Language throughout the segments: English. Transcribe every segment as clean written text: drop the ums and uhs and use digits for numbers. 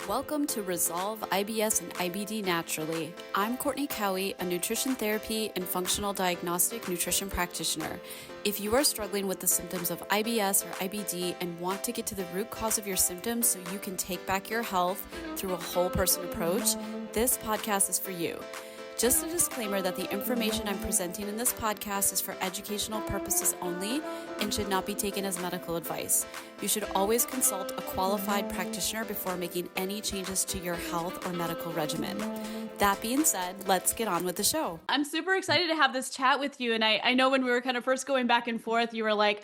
Welcome to Resolve IBS and IBD Naturally. I'm Courtney Cowie, a nutrition therapy and functional diagnostic nutrition practitioner. If you are struggling with the symptoms of IBS or IBD and want to get to the root cause of your symptoms so you can take back your health through a whole person approach, this podcast is for you. Just a disclaimer that the information I'm presenting in this podcast is for educational purposes only and should not be taken as medical advice. You should always consult a qualified practitioner before making any changes to your health or medical regimen. That being said, let's get on with the show. I'm super excited to have this chat with you. And I know when we were kind of first going back and forth, you were like,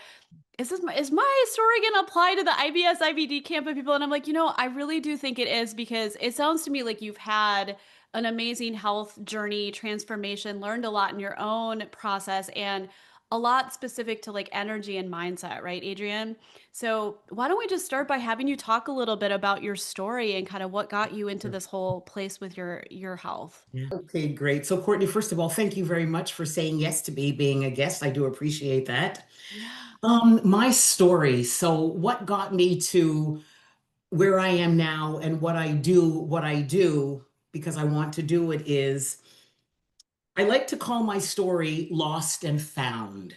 is my story going to apply to the IBS, IBD camp of people? And I'm like, I really do think it is, because it sounds to me like you've had an amazing health journey, transformation, learned a lot in your own process, and a lot specific to like energy and mindset, right, Adrienne? So why don't we just start by having you talk a little bit about your story and kind of what got you into this whole place with your health? Okay, great. So, Courtney, first of all, thank you very much for saying yes to me being a guest. I do appreciate that. Yeah. My story. So, what got me to where I am now and what I do, because I want to do it, is I like to call my story Lost and Found.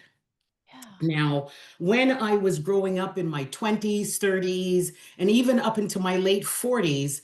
Yeah. Now, when I was growing up in my 20s, 30s, and even up into my late 40s,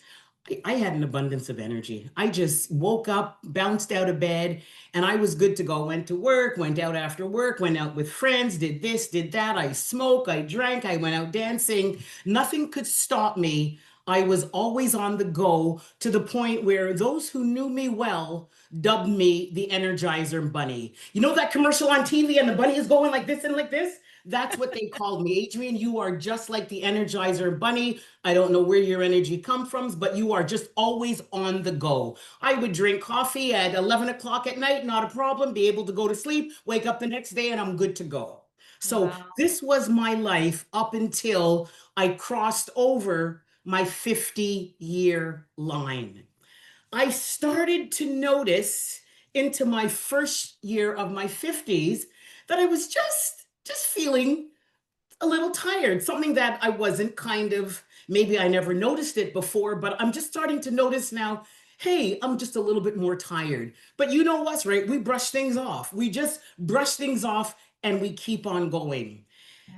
I had an abundance of energy. I just woke up, bounced out of bed, and I was good to go. Went to work, went out after work, went out with friends, did this, did that. I smoked, I drank, I went out dancing. Nothing could stop me. I was always on the go, to the point where those who knew me well dubbed me the Energizer Bunny. You know that commercial on TV and the bunny is going like this and like this? That's what they called me. Adrienne, you are just like the Energizer Bunny. I don't know where your energy comes from, but you are just always on the go. I would drink coffee at 11 o'clock at night, not a problem, be able to go to sleep, wake up the next day, and I'm good to go. So Wow. this was my life up until I crossed over my 50-year line. I started to notice into my first year of my 50s that I was just feeling a little tired, something that I wasn't maybe I never noticed it before, but I'm just starting to notice now, hey, I'm just a little bit more tired. But you know what's right? We brush things off. We just brush things off and we keep on going.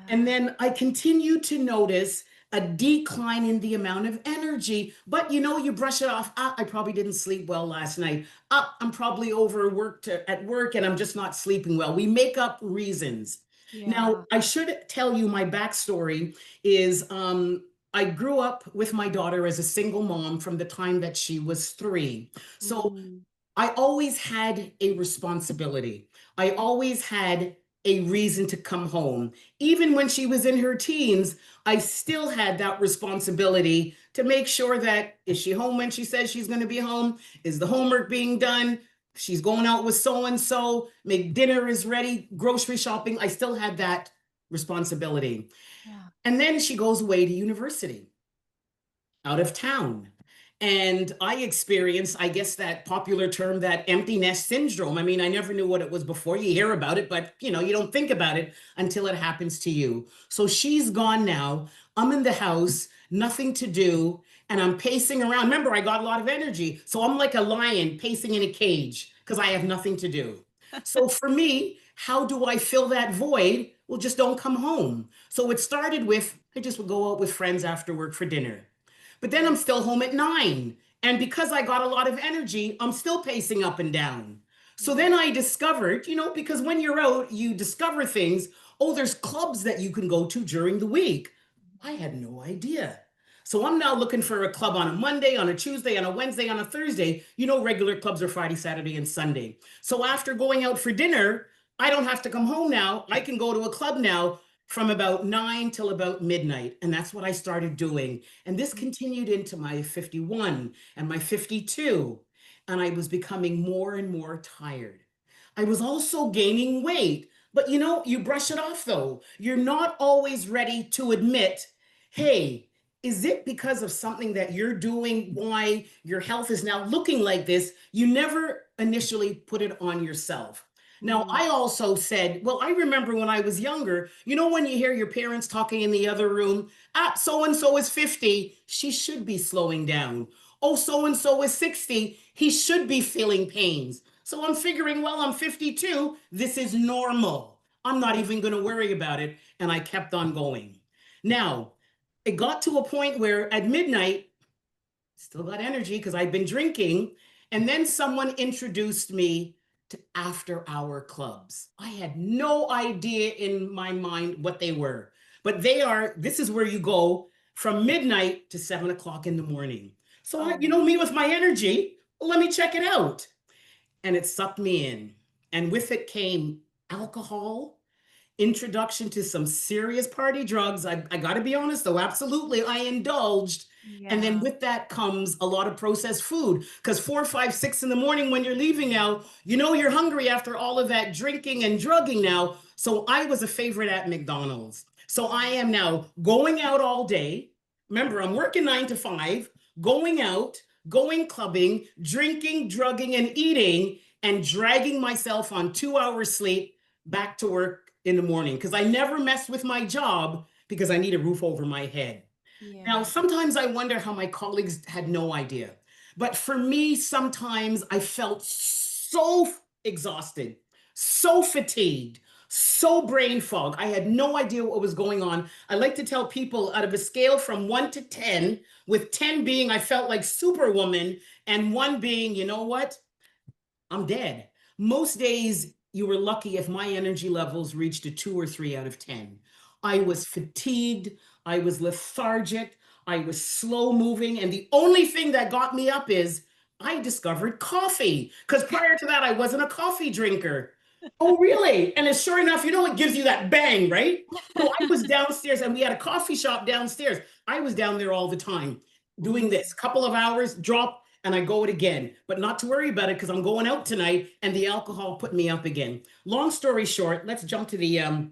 And Yeah. then I continue to notice a decline in the amount of energy. But you brush it off. I probably didn't sleep well last night. I'm probably overworked at work and I'm just not sleeping well. We make up reasons. Now, Yeah. I should tell you my backstory is I grew up with my daughter as a single mom from the time that she was 3. So Mm. I always had a responsibility. I always had a reason to come home. Even when she was in her teens, I still had that responsibility to make sure that, is she home when she says she's going to be home? Is the homework being done? She's going out with so and so, make dinner is ready, grocery shopping. I still had that responsibility. Yeah. And then she goes away to university, out of town. And I experienced, I guess, that popular term, that empty nest syndrome. I mean, I never knew what it was before. You hear about it, but you don't think about it until it happens to you. So she's gone now. I'm in the house, nothing to do, and I'm pacing around. Remember, I got a lot of energy. So I'm like a lion pacing in a cage because I have nothing to do. So for me, how do I fill that void? Well, just don't come home. So it started with, I just would go out with friends after work for dinner. But then I'm still home at 9. And because I got a lot of energy, I'm still pacing up and down. So Yeah. then I discovered, because when you're out, you discover things. Oh, there's clubs that you can go to during the week. I had no idea. So I'm now looking for a club on a Monday, on a Tuesday, on a Wednesday, on a Thursday. Regular clubs are Friday, Saturday, and Sunday. So after going out for dinner, I don't have to come home now. I can go to a club now from about 9 till about midnight. And that's what I started doing. And this continued into my 51 and my 52. And I was becoming more and more tired. I was also gaining weight. But you brush it off though. You're not always ready to admit, hey, is it because of something that you're doing why your health is now looking like this? You never initially put it on yourself. Now, Mm. I also said, well, I remember when I was younger, you know, when you hear your parents talking in the other room, ah, so and so is 50, she should be slowing down. Oh, so and so is 60, he should be feeling pains. So I'm figuring, well, I'm 52, this is normal. I'm not even going to worry about it. And I kept on going. Now, it got to a point where at midnight, still got energy because I've been drinking. And then someone introduced me to after hour clubs. I had no idea in my mind what they were, but they are, this is where you go from midnight to 7 o'clock in the morning. So, Oh you know, my. me with my energy, well, let me check it out. And it sucked me in. And with it came alcohol, introduction to some serious party drugs. I got to be honest, though, absolutely, I indulged. And then Yeah. with that comes a lot of processed food because 4, 5, 6 in the morning when you're leaving now, you know you're hungry after all of that drinking and drugging now. So I was a favorite at McDonald's. So I am now going out all day. Remember, I'm working 9 to 5, going out, going clubbing, drinking, drugging, and eating, and dragging myself on 2 hours sleep back to work in the morning because I never mess with my job because I need a roof over my head. Now, Yeah. sometimes I wonder how my colleagues had no idea. But for me, sometimes I felt so exhausted, so fatigued, so brain fog. I had no idea what was going on. I like to tell people out of a scale from 1 to 10, with 10 being I felt like Superwoman, and 1 being, you know what? I'm dead. Most days, you were lucky if my energy levels reached a 2 or 3 out of 10. I was fatigued. I was lethargic. I was slow moving. And the only thing that got me up is I discovered coffee. Because prior to that, I wasn't a coffee drinker. Oh, really? And it's sure enough, you know, it gives you that bang, right? So I was downstairs and we had a coffee shop downstairs. I was down there all the time doing Mm. this couple of hours, drop, and I go it again. But not to worry about it because I'm going out tonight and the alcohol put me up again. Long story short, let's jump to the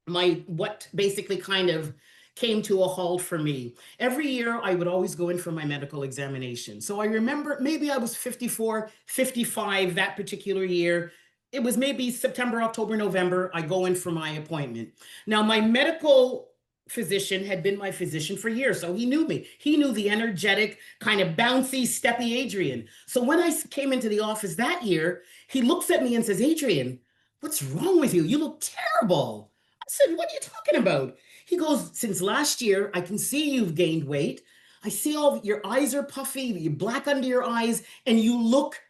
my what basically kind of came to a halt for me. Every year I would always go in for my medical examination. So I remember maybe I was 54, 55 that particular year. It was maybe September, October, November. I go in for my appointment. Now, my medical physician had been my physician for years. So he knew me. He knew the energetic, kind of bouncy, steppy Adrienne. So when I came into the office that year, he looks at me and says, Adrienne, what's wrong with you? You look terrible. I said, what are you talking about? He goes, since last year, I can see you've gained weight. I see all your eyes are puffy, you're black under your eyes, and you look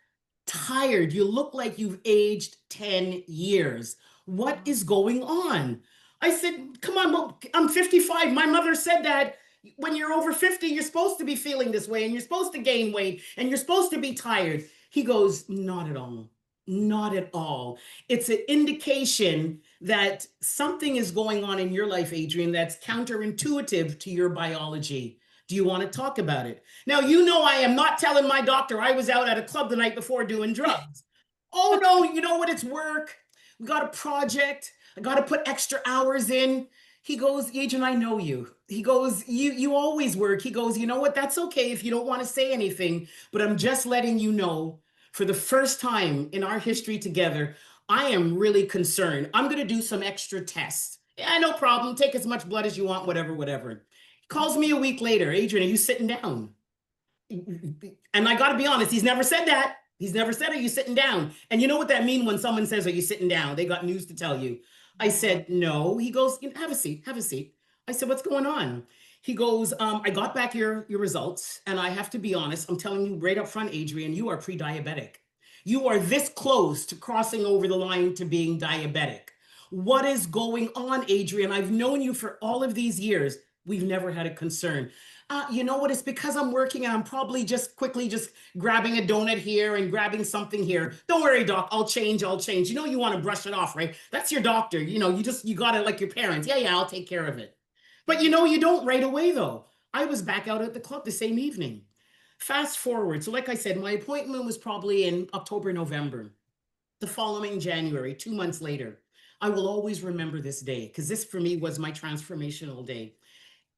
tired. You look like you've aged 10 years. What Oh. is going on? I said, come on, well, I'm 55. My mother said that when you're over 50, you're supposed to be feeling this way and you're supposed to gain weight and you're supposed to be tired. He goes, not at all. Not at all. It's an indication that something is going on in your life, Adrienne, that's counterintuitive to your biology. Do you want to talk about it? Now, you know, I am not telling my doctor I was out at a club the night before doing drugs. Oh, no, you know what? It's work. We got a project. I got to put extra hours in. He goes, Agent, I know you. He goes, you always work. He goes, you know what? That's okay if you don't want to say anything, but I'm just letting you know for the first time in our history together, I am really concerned. I'm going to do some extra tests. Yeah, no problem. Take as much blood as you want, whatever, whatever. He calls me a week later. Adrienne, are you sitting down? And I got to be honest, he's never said that. He's never said, are you sitting down? And you know what that means when someone says, are you sitting down? They got news to tell you. I Yeah. said, no. He goes, have a seat, have a seat. I said, what's going on? He goes, I got back your results. And I have to be honest, I'm telling you right up front, Adrienne, you are pre-diabetic. You are this close to crossing over the line to being diabetic. What is going on, Adrienne? I've known you for all of these years. We've never had a concern. You know what? It's because I'm working and I'm probably just quickly just grabbing a donut here and grabbing something here. Don't worry, doc. I'll change. I'll change. You know, you want to brush it off, right? That's your doctor. You know, you got it like your parents. Yeah, yeah, I'll take care of it. But you Yeah. know, you don't right away, though. I was back out at the club the same evening. Fast forward. So, like I said, my appointment was probably in October, November. The following January, 2 months later, I will always remember this day because this for me was my transformational day.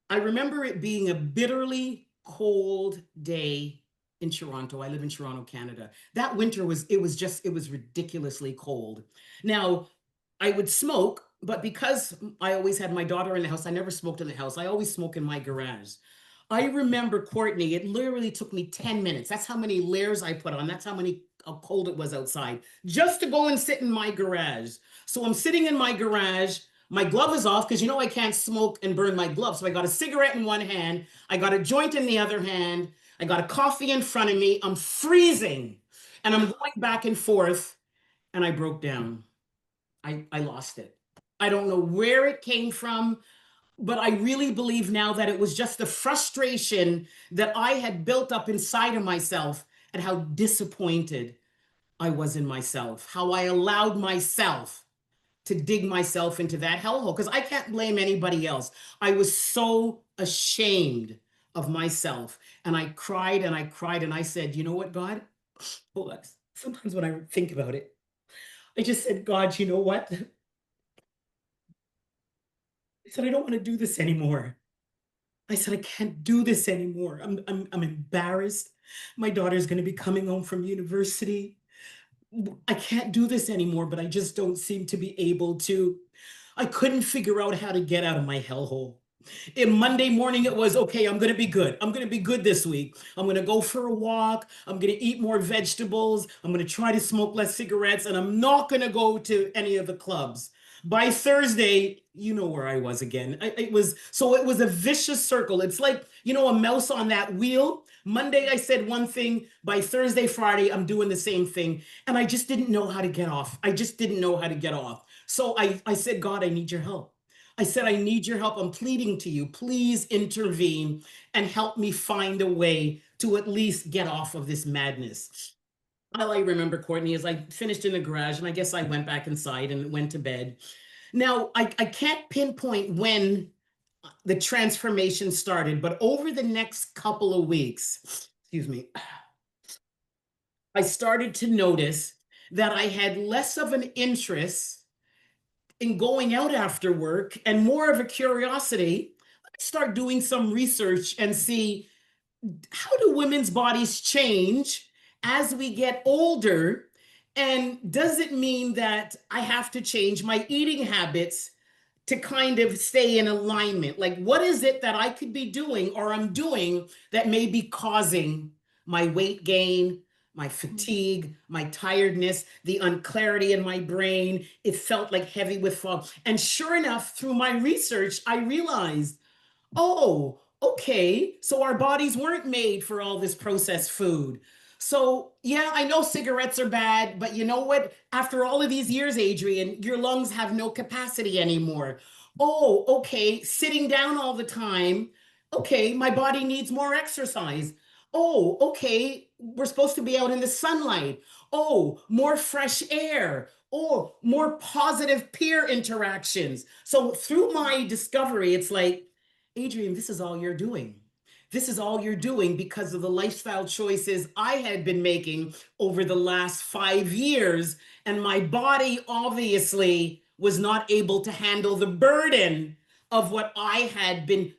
I remember it being a bitterly cold day in Toronto. I live in Toronto, Canada. That winter it was ridiculously cold. Now, I would smoke, but because I always had my daughter in the house, I never smoked in the house. I always smoke in my garage. I remember, Courtney, it literally took me 10 minutes. That's how many layers I put on. That's how cold it was outside just to go and sit in my garage. So I'm sitting in my garage. My glove is off because I can't smoke and burn my glove. So I got a cigarette in one hand, I got a joint in the other hand, I got a coffee in front of me. I'm freezing and I'm going back and forth and I broke down. I lost it. I don't know where it came from, but I really believe now that it was just the frustration that I had built up inside of myself and how disappointed I was in myself, how I allowed myself to dig myself into that hellhole because I can't blame anybody else. I was so ashamed of myself and I cried and I cried and I said, you know what, God? Hold on. Sometimes when I think about it, I just said, God, you know what? I said, I don't want to do this anymore. I said, I can't do this anymore. I'm embarrassed. My daughter's going to be coming home from university. I can't do this anymore, but I just don't seem to be able to. I couldn't figure out how to get out of my hellhole. And Monday morning, it was okay, I'm going to be good. I'm going to be good this week. I'm going to go for a walk. I'm going to eat more vegetables. I'm going to try to smoke less cigarettes. And I'm not going to go to any of the clubs. By Thursday, you know where I was again. It was a vicious circle. It's like, a mouse on that wheel. Monday, I said one thing. By Thursday, Friday, I'm doing the same thing. And I just didn't know how to get off. I just didn't know how to get off. So I said, God, I need your help. I said, I need your help. I'm pleading to you. Please intervene and help me find a way to at least get off of this madness. All I remember, Courtney, is I finished in the garage and I guess I went back inside and went to bed. Now, I can't pinpoint when the transformation started, but over the next couple of weeks, excuse me, I started to notice that I had less of an interest in going out after work and more of a curiosity. Let's start doing some research and see, how do women's bodies change as we get older? And does it mean that I have to change my eating habits to kind of stay in alignment? Like, what is it that I could be doing or I'm doing that may be causing my weight gain, my fatigue, my tiredness, the unclarity in my brain? It felt like heavy with fog. And sure enough, through my research, I realized, oh, okay. So our bodies weren't made for all this processed food. So, yeah, I know cigarettes are bad, but you know what? After all of these years, Adrienne, your lungs have no capacity anymore. Oh, okay. Sitting down all the time. Okay, my body needs more exercise. Oh, okay. We're supposed to be out in the sunlight. Oh, more fresh air. Oh, more positive peer interactions. So, through my discovery, it's like, Adrienne, this is all you're doing. This is all you're doing because of the lifestyle choices I had been making over the last 5 years. And my body obviously was not able to handle the burden of what I had been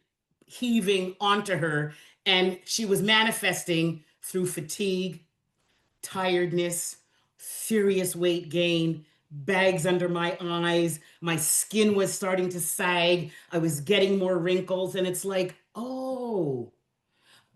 heaving onto her. And she was manifesting through fatigue, tiredness, serious weight gain, bags under my eyes. My skin was starting to sag. I was getting more wrinkles. And it's like, oh,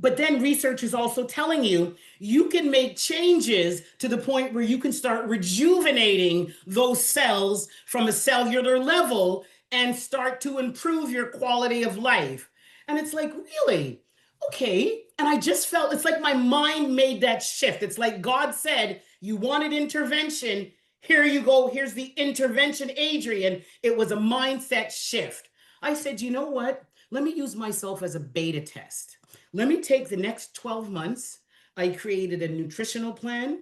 but then research is also telling you you can make changes to the point where you can start rejuvenating those cells from a cellular level and start to improve your quality of life. And it's like, really? Okay. And I just felt it's like my mind made that shift. It's like God said, you wanted intervention. Here you go. Here's the intervention, Adrienne. It was a mindset shift. I said, you know what? Let me use myself as a beta test. Let me take the next 12 months. I created a nutritional plan.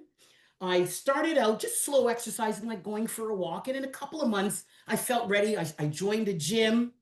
I started out just slow exercising, like going for a walk. And in a couple of months, I felt ready. I joined a gym.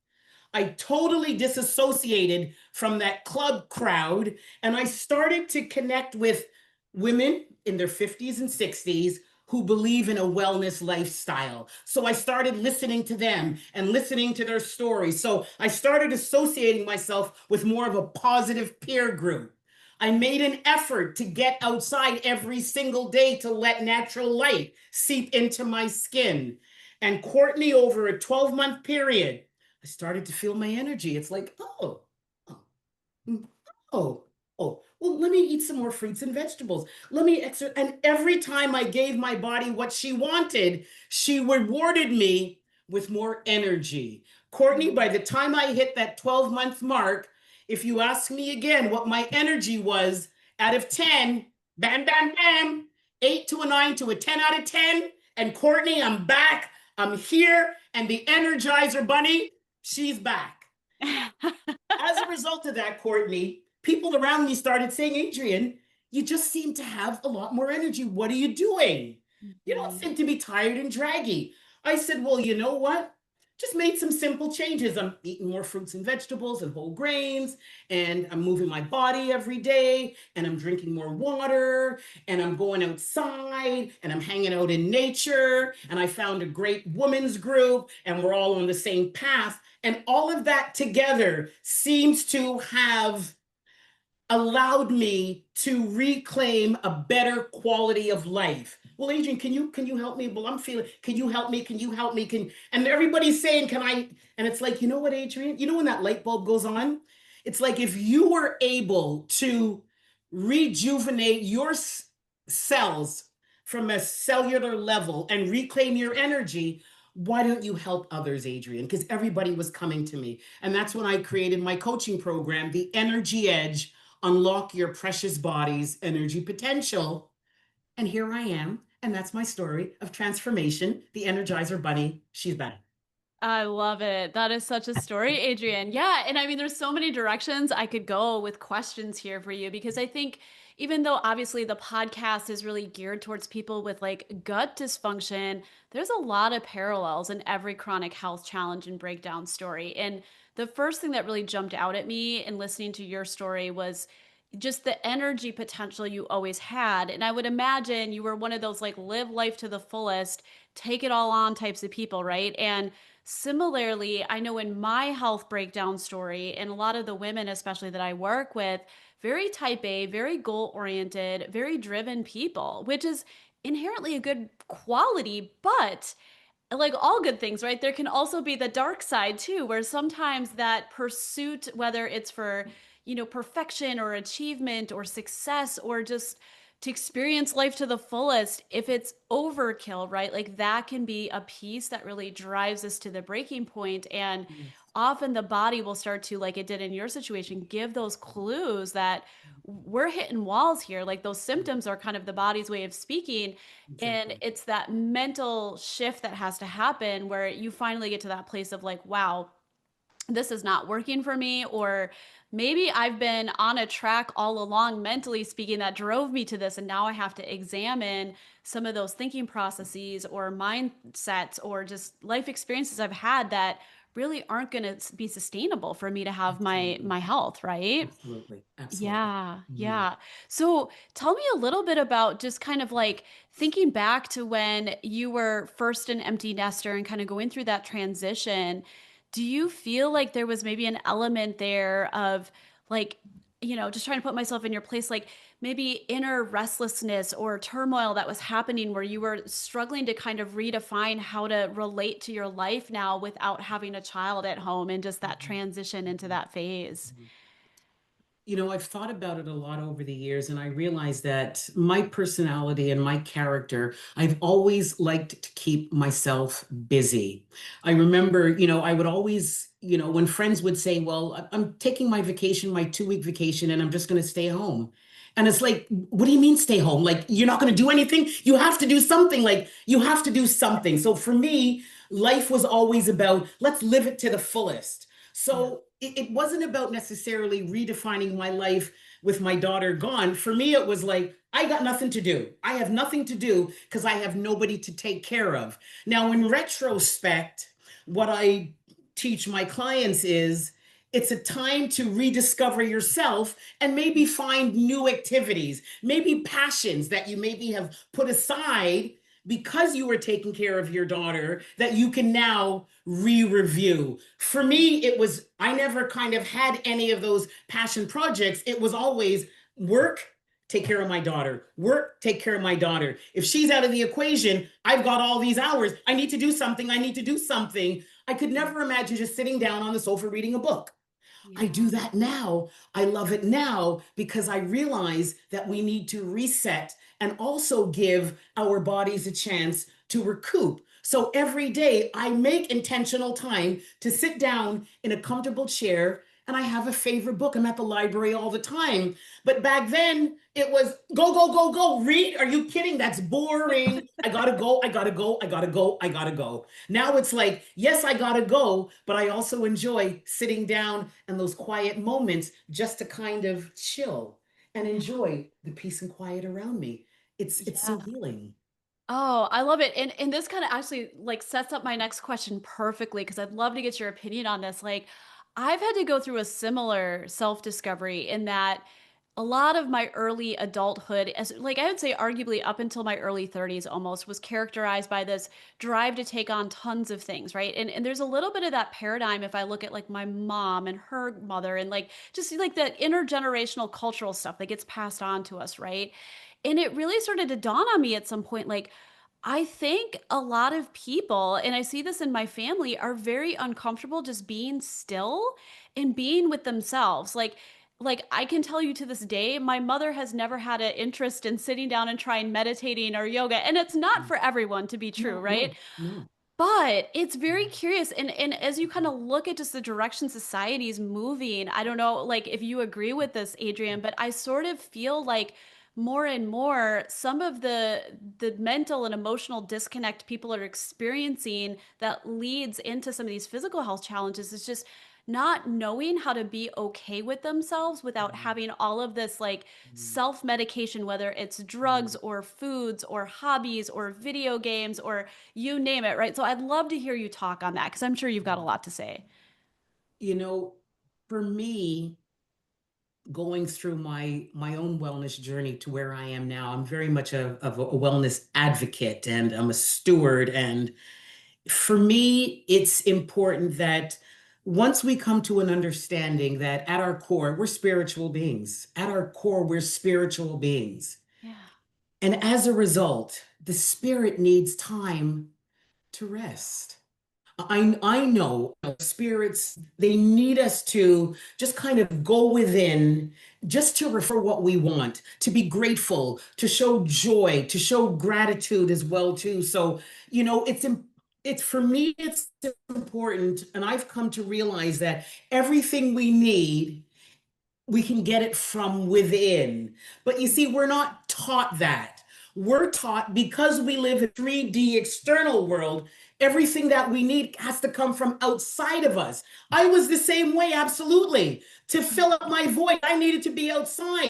I totally disassociated from that club crowd. And I started to connect with women in their 50s and 60s who believe in a wellness lifestyle. So I started listening to them and listening to their stories. So I started associating myself with more of a positive peer group. I made an effort to get outside every single day to let natural light seep into my skin. And Courtney, over a 12-month period, I started to feel my energy. It's like, oh, mm, oh, well, let me eat some more fruits and vegetables. Let me exercise. And every time I gave my body what she wanted, she rewarded me with more energy. Courtney, by the time I hit that 12-month mark, if you ask me again what my energy was out of 10, bam, bam, bam, 8 to a 9 to a 10 out of 10. And Courtney, I'm back. I'm here. And the Energizer Bunny, she's back. As a result of that, Courtney, people around me started saying, Adrienne, you just seem to have a lot more energy. What are you doing? You don't Mhm. seem to be tired and draggy. I said, well, you know what? Just made some simple changes. I'm eating more fruits and vegetables and whole grains, and I'm moving my body every day, and I'm drinking more water, and I'm going outside, and I'm hanging out in nature. And I found a great women's group, and we're all on the same path. And all of that together seems to have allowed me to reclaim a better quality of life. Well, Adrienne, can you help me? Well, I'm feeling, can you help me? Can you help me? And everybody's saying, can I? And it's like, you know what, Adrienne? You know when that light bulb goes on? It's like if you were able to rejuvenate your cells from a cellular level and reclaim your energy, why don't you help others, Adrienne? Because everybody was coming to me. And that's when I created my coaching program, The Energy Edge: Unlock Your Precious Body's Energy Potential. And here I am. And that's my story of transformation. The Energizer Bunny, she's back. I love it. That is such a story, Adrienne. Yeah. And I mean, there's so many directions I could go with questions here for you because I think even though obviously the podcast is really geared towards people with like gut dysfunction, there's a lot of parallels in every chronic health challenge and breakdown story. And the first thing that really jumped out at me in listening to your story was just the energy potential you always had. And I would imagine you were one of those like live life to the fullest, take it all on types of people, right? And similarly, I know in my health breakdown story, and a lot of the women, especially that I work with, very type A, very goal oriented, very driven people, which is inherently a good quality, but like all good things, right? There can also be the dark side too, where sometimes that pursuit, whether it's for, perfection or achievement or success or just to experience life to the fullest, if it's overkill, right? Like that can be a piece that really drives us to the breaking point. And Yes, often the body will start to, like it did in your situation, give those clues that we're hitting walls here. Like those symptoms are kind of the body's way of speaking. And exactly. it's that mental shift that has to happen where you finally get to that place of like, wow, this is not working for me. Or maybe I've been on a track all along, mentally speaking, that drove me to this. And now I have to examine some of those thinking processes or mindsets or just life experiences I've had that really aren't going to be sustainable for me to have Absolutely. my health, right? Absolutely. Absolutely. Yeah, Mhm. yeah. So tell me a little bit about just kind of like thinking back to when you were first an empty nester and kind of going through that transition. Do you feel like there was maybe an element there of like, just trying to put myself in your place, like maybe inner restlessness or turmoil that was happening where you were struggling to kind of redefine how to relate to your life now without having a child at home and just that Mhm. transition into Mhm. that phase? Mhm. I've thought about it a lot over the years, and I realized that my personality and my character, I've always liked to keep myself busy. I remember, I would always, when friends would say, well, I'm taking my vacation, my 2-week vacation, and I'm just going to stay home. And it's like, what do you mean stay home? Like, you're not going to do anything? You have to do something. Like, you have to do something. So for me, life was always about let's live it to the fullest. Yeah. So it wasn't about necessarily redefining my life with my daughter gone. For me, it was like, I got nothing to do. I have nothing to do because I have nobody to take care of. Now, in retrospect, what I teach my clients is it's a time to rediscover yourself and maybe find new activities, maybe passions that you maybe have put aside because you were taking care of your daughter that you can now re-review. For me, it was, I never kind of had any of those passion projects. It was always, Work, take care of my daughter. Work, take care of my daughter. If she's out of the equation, I've got all these hours. I need to do something. I need to do something. I could never imagine just sitting down on the sofa reading a book. I do Yeah. that now. I love it now because I realize that we need to reset and also give our bodies a chance to recoup. So every day I make intentional time to sit down in a comfortable chair and I have a favorite book. I'm at the library all the time. But back then it was go, go, go, go, read. Are you kidding? That's boring. I gotta go, I gotta go, I gotta go, I gotta go. Now it's like, yes, I gotta go, but I also enjoy sitting down and those quiet moments just to kind of chill and Yeah. enjoy the peace and quiet around me. It's Yeah. so healing. Oh, I love it. And this kind of actually like sets up my next question perfectly because I'd love to get your opinion on this. Like I've had to go through a similar self-discovery in that a lot of my early adulthood, as like I would say arguably up until my early 30s almost, was characterized by this drive to take on tons of things, right? And there's a little bit of that paradigm if I look at like my mom and her mother and like just like the intergenerational cultural stuff that gets passed on to us, right? And it really started to dawn on me at some point like I think a lot of people, and I see this in my family, are very uncomfortable just being still and being with themselves. Like I can tell you to this day, my mother has never had an interest in sitting down and trying meditating or yoga. And it's not for everyone to be true, No, right? no, no. But it's very curious. And as you kind of look at just the direction society is moving, I don't know like if you agree with this, Adrienne, but I sort of feel like more and more some of the mental and emotional disconnect people are experiencing that leads into some of these physical health challenges is just not knowing how to be okay with themselves without having all of this like self-medication, whether it's drugs or foods or hobbies or video games or you name it, right? So I'd love to hear you talk on that because I'm sure you've got a lot to say. You know, for me, going through my own wellness journey to where I am now, I'm very much of a wellness advocate and I'm a steward. And for me, it's important that once we come to an understanding that at our core, we're spiritual beings. At our core, we're spiritual beings. Yeah. And as a result, the spirit needs time to rest. I know spirits, they need us to just kind of go within, just to refer what we want, to be grateful, to show joy, to show gratitude as well too. So, it's for me, it's important. And I've come to realize that everything we need we can get it from within. But you see, we're not taught that. We're taught because we live in a 3D external world, everything that we need has to come from outside of us. I was the same way, absolutely. To fill up my void, I needed to be outside.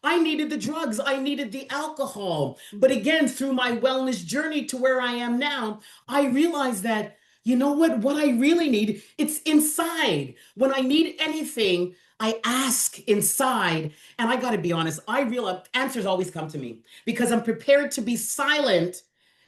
I needed the drugs, I needed the alcohol. But again, through my wellness journey to where I am now, I realized that, you know what I really need, it's inside. When I need anything, I ask inside, and I got to be honest, I realize answers always come to me because I'm prepared to be silent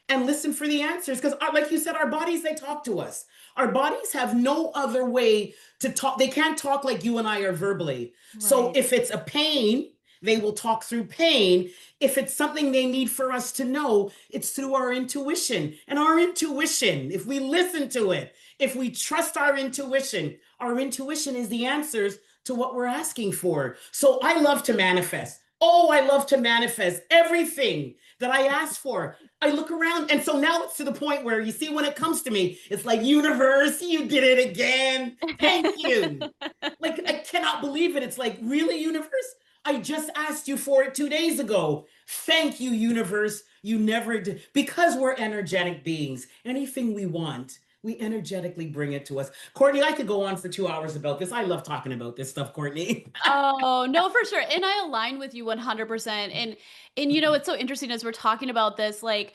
and listen for the answers. Because, like you said, our bodies, they talk to us. Our bodies have no other way to talk. They can't talk like you and I are verbally. So Right. if it's a pain, they will talk through pain. If it's something they need for us to know, it's through our intuition. And our intuition, if we listen to it, if we trust our intuition is the answers to what we're asking for. So I love to manifest. Oh, I love to manifest everything that I ask for. I look around, and so now it's to the point where you see when it comes to me, it's like, universe, you did it again. Thank you. Like, I cannot believe it. It's like, really, universe? I just asked you for it 2 days ago. Thank you, universe. You never did. Because we're energetic beings, anything we want, we energetically bring it to us. Courtney, I could go on for 2 hours about this. I love talking about this stuff, Courtney. Oh, no, for sure. And I align with you 100%. And you know, it's so interesting as we're talking about this, like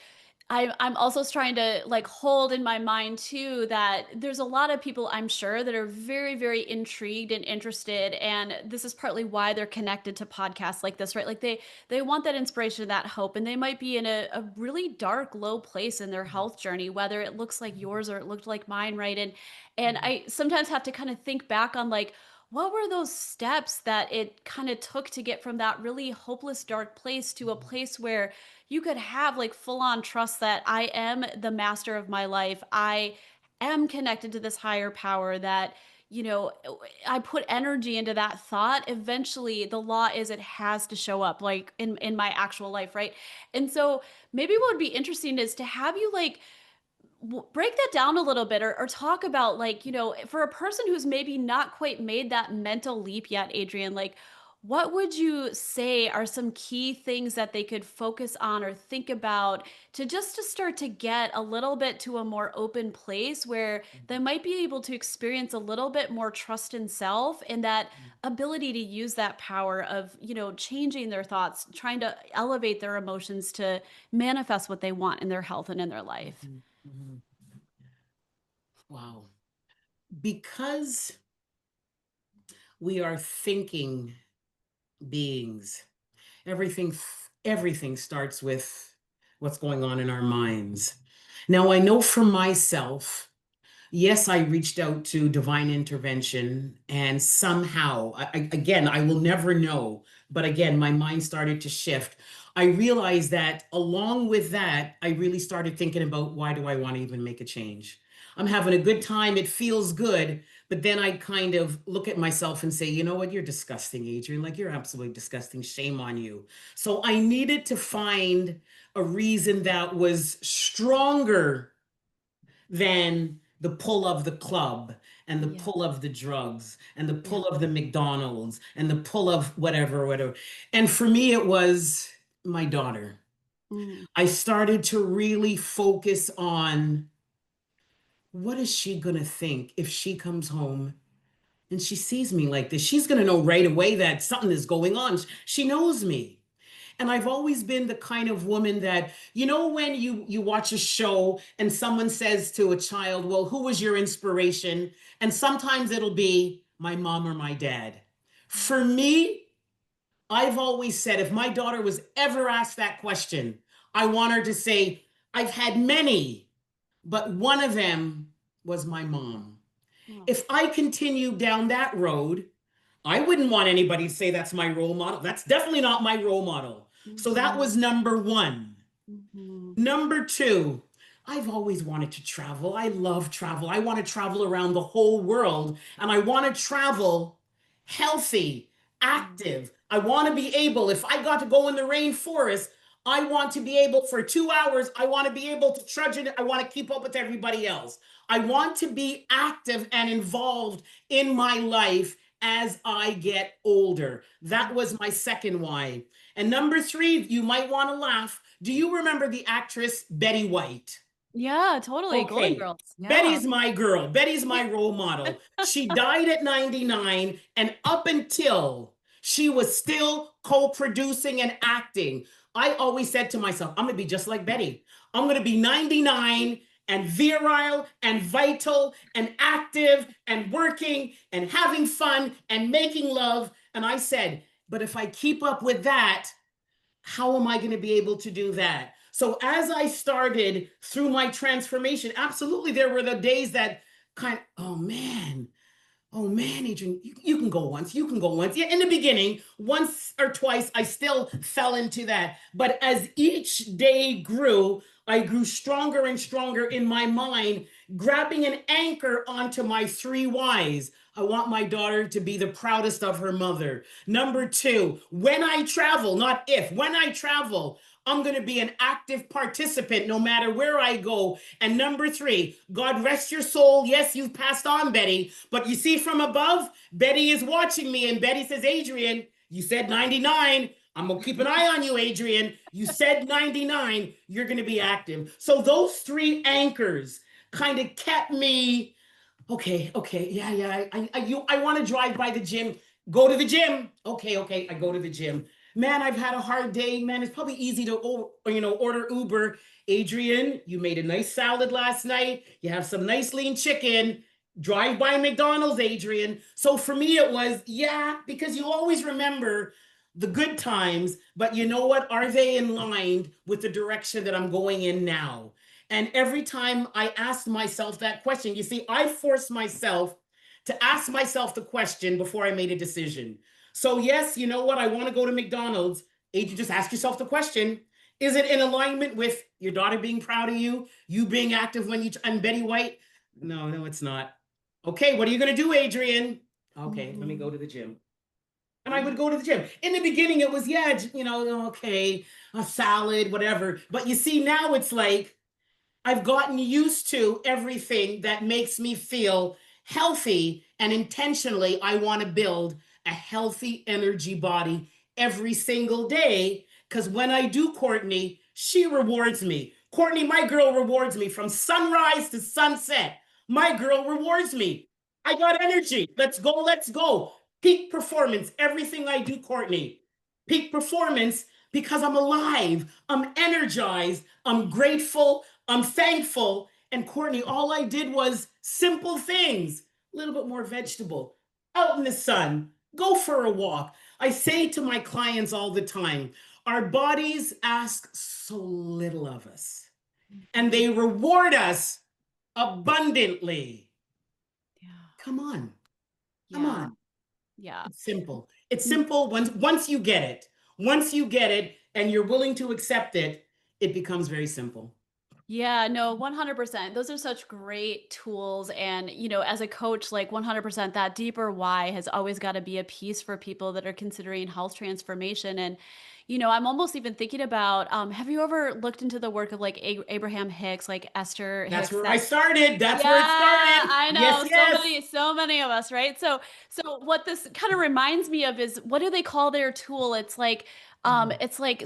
I'm also trying to like hold in my mind too that there's a lot of people I'm sure that are very, very intrigued and interested. And this is partly why they're connected to podcasts like this, right? Like they want that inspiration, that hope, and they might be in a really dark, low place in their health journey, whether it looks like yours or it looked like mine, right? And I sometimes have to kind of think back on like what were those steps that it kind of took to get from that really hopeless, dark place to a place where you could have like full on trust that I am the master of my life? I am connected to this higher power that, you know, I put energy into that thought. Eventually, the law is it has to show up like in my actual life, right? And so maybe what would be interesting is to have you like break that down a little bit or talk about like, you know, for a person who's maybe not quite made that mental leap yet, Adrienne, like what would you say are some key things that they could focus on or think about to just to start to get a little bit to a more open place where they might be able to experience a little bit more trust in self and that ability to use that power of, you know, changing their thoughts, trying to elevate their emotions to manifest what they want in their health and in their life? Mhm, mhm. Wow. Because we are thinking beings, everything everything starts with what's going on in our minds. Now, I know for myself, yes, I reached out to divine intervention, and somehow, again, I will never know, but again, my mind started to shift. I realized that along with that, I really started thinking about why do I want to even make a change? I'm having a good time, it feels good, but then I kind of look at myself and say, you know what, you're disgusting, Adrienne. Like, you're absolutely disgusting. Shame on you. So I needed to find a reason that was stronger than the pull of the club and the Yeah. pull of the drugs and the Yeah. pull of the McDonald's and the pull of whatever, whatever. And for me, it was my daughter. Mm. I started to really focus on what is she going to think if she comes home and she sees me like this? She's going to know right away that something is going on. She knows me. And I've always been the kind of woman that, you know, when you watch a show and someone says to a child, well, who was your inspiration? And sometimes it'll be my mom or my dad. For me, I've always said if my daughter was ever asked that question, I want her to say, I've had many, but one of them was my mom. Oh. If I continue down that road, I wouldn't want anybody to say that's my role model. That's definitely not my role model. So that was Mhm. number one. Mhm. Number two, I've always wanted to travel. I love travel. I want to travel around the whole world and I want to travel healthy, Mm. active. I want to be able, if I got to go in the rainforest, I want to be able for 2 hours. I want to be able to trudge it. I want to keep up with everybody else. I want to be active and involved in my life as I get older. That was my second why. And number three, you might want to laugh. Do you remember the actress Betty White? Yeah, totally. Golden Okay, Girls. Yeah. Betty's my girl. Betty's my role model. She died at 99, and up until she was still co producing and acting, I always said to myself, I'm going to be just like Betty. I'm going to be 99 and virile and vital and active and working and having fun and making love. And I said, but if I keep up with that, how am I going to be able to do that? So as I started through my transformation, absolutely, there were the days that kind of, oh man, Adrienne, you can go once, you can go once. Yeah, in the beginning, once or twice, I still fell into that. But as each day grew, I grew stronger and stronger in my mind, grabbing an anchor onto my three whys. I want my daughter to be the proudest of her mother. Number two, when I travel, not if, when I travel, I'm going to be an active participant no matter where I go. And number three, God rest your soul. Yes, you've passed on, Betty, but you see from above, Betty is watching me, and Betty says, Adrienne, you said 99. I'm going to keep an eye on you, Adrienne. You said 99. You're going to be active. So those three anchors kind of kept me okay, yeah, yeah. I want to drive by the gym. Go to the gym. Okay, I go to the gym. Man, I've had a hard day. Man, it's probably easy to order Uber. Adrienne, you made a nice salad last night. You have some nice lean chicken. Drive by McDonald's, Adrienne. So for me, it was yeah, because you always remember the good times, but you know what? Are they in line with the direction that I'm going in now? And every time I asked myself that question, you see, I forced myself to ask myself the question before I made a decision. So, yes, you know what? I want to go to McDonald's. You just ask yourself the question: is it in alignment with your daughter being proud of you, you being active when and Betty White? No, no, it's not. Okay, what are you going to do, Adrienne? Okay, let me go to the gym. And I would go to the gym. In the beginning, it was, yeah, okay, a salad, whatever. But you see, now it's like, I've gotten used to everything that makes me feel healthy. And intentionally, I want to build a healthy energy body every single day. Because when I do, Courtney, she rewards me. Courtney, my girl, rewards me from sunrise to sunset. My girl rewards me. I got energy. Let's go. Let's go. Peak performance. Everything I do, Courtney. Peak performance because I'm alive. I'm energized. I'm grateful. I'm thankful. And Courtney, all I did was simple things: a little bit more vegetable, out in the sun, go for a walk. I say to my clients all the time, our bodies ask so little of us, and they reward us abundantly. Yeah. Come on. Come Yeah. on. Yeah. It's simple. It's simple once you get it. Once you get it and you're willing to accept it, it becomes very simple. Yeah, no, 100%. Those are such great tools. And, as a coach, like 100%, that deeper why has always got to be a piece for people that are considering health transformation. And, I'm almost even thinking about, have you ever looked into the work of like Abraham Hicks, like Esther That's Hicks, where I that started. That's where it yeah, started. I Yes, know. yes. So many of us, right? So what this kind of reminds me of is, what do they call their tool? It's like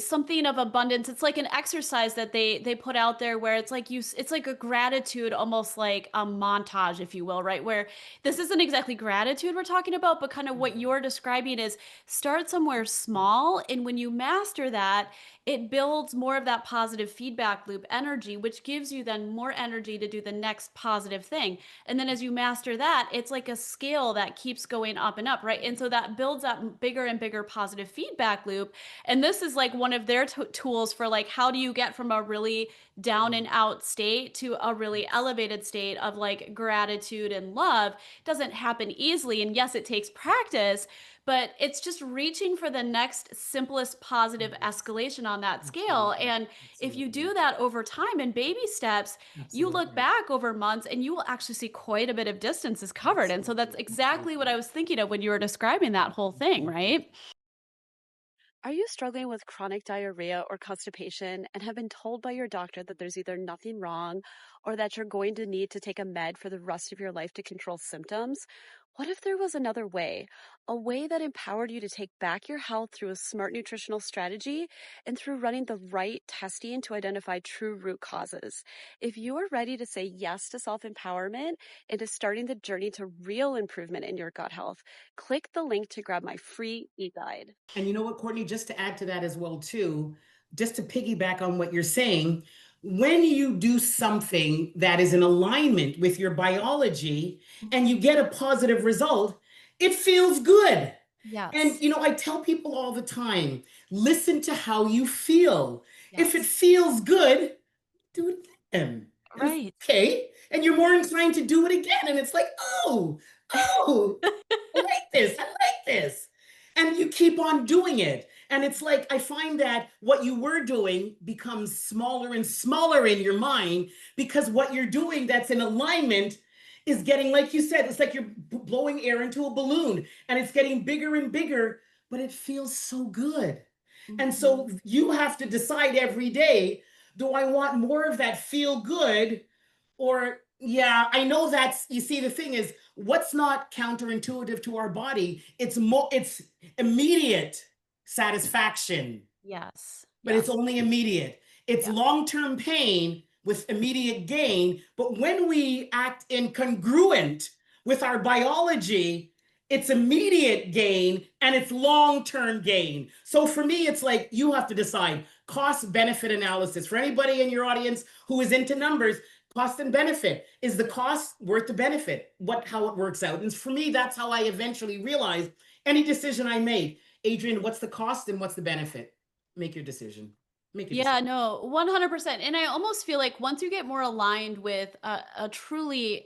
something of abundance. It's like an exercise that they put out there where it's like it's like a gratitude, almost like a montage, if you will, right? Where this isn't exactly gratitude we're talking about, but kind of what you're describing is start somewhere small, and when you master that, it builds more of that positive feedback loop energy, which gives you then more energy to do the next positive thing. And then as you master that, it's like a scale that keeps going up and up, right? And so that builds that bigger and bigger positive feedback loop. And this is like one of their tools for like, how do you get from a really down and out state to a really elevated state of like gratitude and love? It doesn't happen easily. And yes, it takes practice, but it's just reaching for the next simplest positive Yes, escalation on that scale. absolutely. And if you Absolutely. do that over time in baby steps, you look Absolutely. back over months and you will actually see quite a bit of distance is covered. And so that's Absolutely. exactly what Absolutely. I was thinking of when you were describing that whole thing, Absolutely. right? Are you struggling with chronic diarrhea or constipation and have been told by your doctor that there's either nothing wrong or that you're going to need to take a med for the rest of your life to control symptoms? What if there was another way? A way that empowered you to take back your health through a smart nutritional strategy and through running the right testing to identify true root causes. If you are ready to say yes to self empowerment and to starting the journey to real improvement in your gut health, click the link to grab my free e-guide. And you know what, Courtney, just to add to that as well, too, just to piggyback on what you're saying, when you do something that is in alignment with your biology and you get a positive result, it feels good. And, Yes. I tell people all the time, listen to how you feel. If it Yes. feels good, do it again. And it's Right. okay. And you're more inclined to do it again. And it's like, oh, I like this. I like this. And you keep on doing it. And it's like, I find that what you were doing becomes smaller and smaller in your mind because what you're doing that's in alignment is getting, like you said, it's like you're blowing air into a balloon and it's getting bigger and bigger, but it feels so good. And Mhm. so you have to decide every day, do I want more of that feel good? Or, yeah, I know that's, you see, the thing is, what's not counterintuitive to our body? It's immediate satisfaction, Yes. but it's Yes. only immediate. It's Yeah. long-term pain with immediate gain. But when we act incongruent with our biology, it's immediate gain and it's long-term gain. So for me, it's like you have to decide cost benefit analysis. For anybody in your audience who is into numbers, cost and benefit. Is the cost worth the benefit? How it works out. And for me, that's how I eventually realized any decision I made. Adrienne, what's the cost and what's the benefit? Make your decision. Make a Yeah, decision. no, 100%. And I almost feel like once you get more aligned with a truly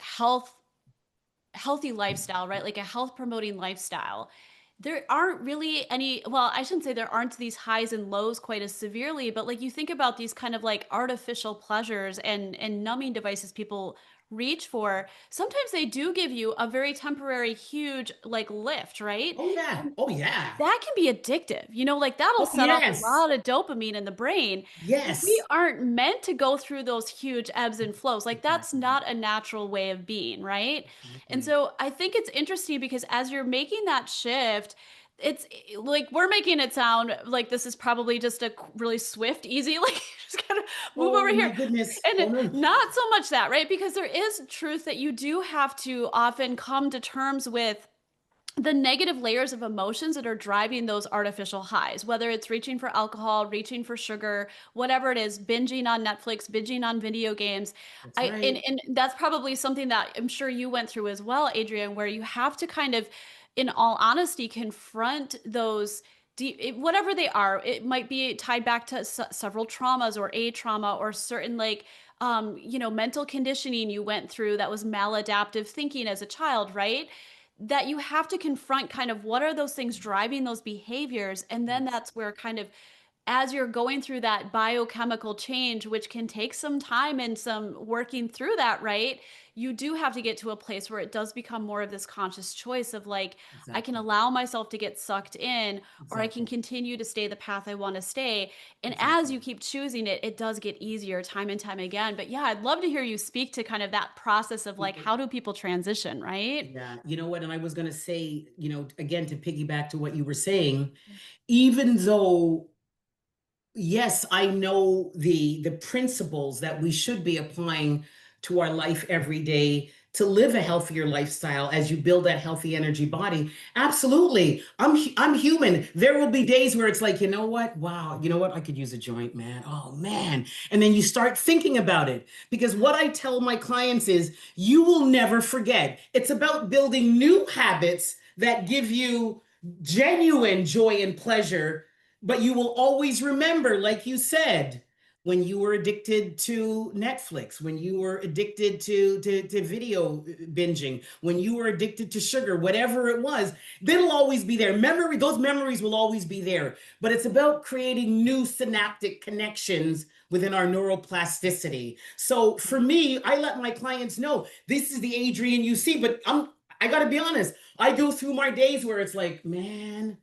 healthy lifestyle, right? Like a health promoting lifestyle, there aren't really any, well, I shouldn't say there aren't these highs and lows quite as severely, but like you think about these kind of like artificial pleasures and numbing devices people reach for, sometimes they do give you a very temporary huge like lift, right? Oh yeah. And Oh yeah. that can be addictive. Like that'll Oh set off a yes. lot of dopamine in the brain. And we Yes. aren't meant to go through those huge ebbs and flows. Like that's Exactly. not a natural way of being, right? And Exactly. so I think it's interesting because as you're making that shift, it's like we're making it sound like this is probably just a really swift, easy, like just kind of move over Oh here. my goodness. Oh And no. not so much that, right? Because there is truth that you do have to often come to terms with the negative layers of emotions that are driving those artificial highs, whether it's reaching for alcohol, reaching for sugar, whatever it is, binging on Netflix, binging on video games. That's I right. and that's probably something that I'm sure you went through as well, Adrienne, where you have to kind of, in all honesty, confront those whatever they are. It might be tied back to several traumas or a trauma or certain like mental conditioning you went through that was maladaptive thinking as a child, right? That you have to confront kind of what are those things driving those behaviors. And then Yes. that's where kind of as you're going through that biochemical change, which can take some time and some working through that, right? You do have to get to a place where it does become more of this conscious choice of like, I can Exactly. allow myself to get sucked in, or I can Exactly. continue to stay the path I want to stay. And as Exactly. you keep choosing it, it does get easier time and time again. But yeah, I'd love to hear you speak to kind of that process of like, how do people transition, right? Yeah, you know what? And I was going to say, again, to piggyback to what you were saying, even though, yes, I know the principles that we should be applying to our life every day to live a healthier lifestyle as you build that healthy energy body. Absolutely. I'm human. There will be days where it's like, you know what? Wow, you know what? I could use a joint, man. Oh man. And then you start thinking about it because what I tell my clients is you will never forget. It's about building new habits that give you genuine joy and pleasure, but you will always remember, like you said, when you were addicted to Netflix, when you were addicted to video binging, when you were addicted to sugar, whatever it was, they'll always be there. Those memories will always be there. But it's about creating new synaptic connections within our neuroplasticity. So for me, I let my clients know this is the Adrienne you see, but I gotta be honest, I go through my days where it's like, man,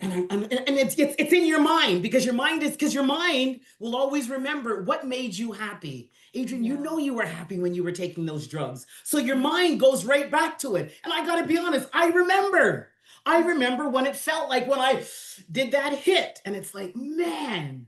and it's in your mind because your mind will always remember what made you happy. Adrienne, you Yeah. know you were happy when you were taking those drugs. So your mind goes right back to it. And I got to be honest, I remember. I remember when it felt like when I did that hit and it's like, man.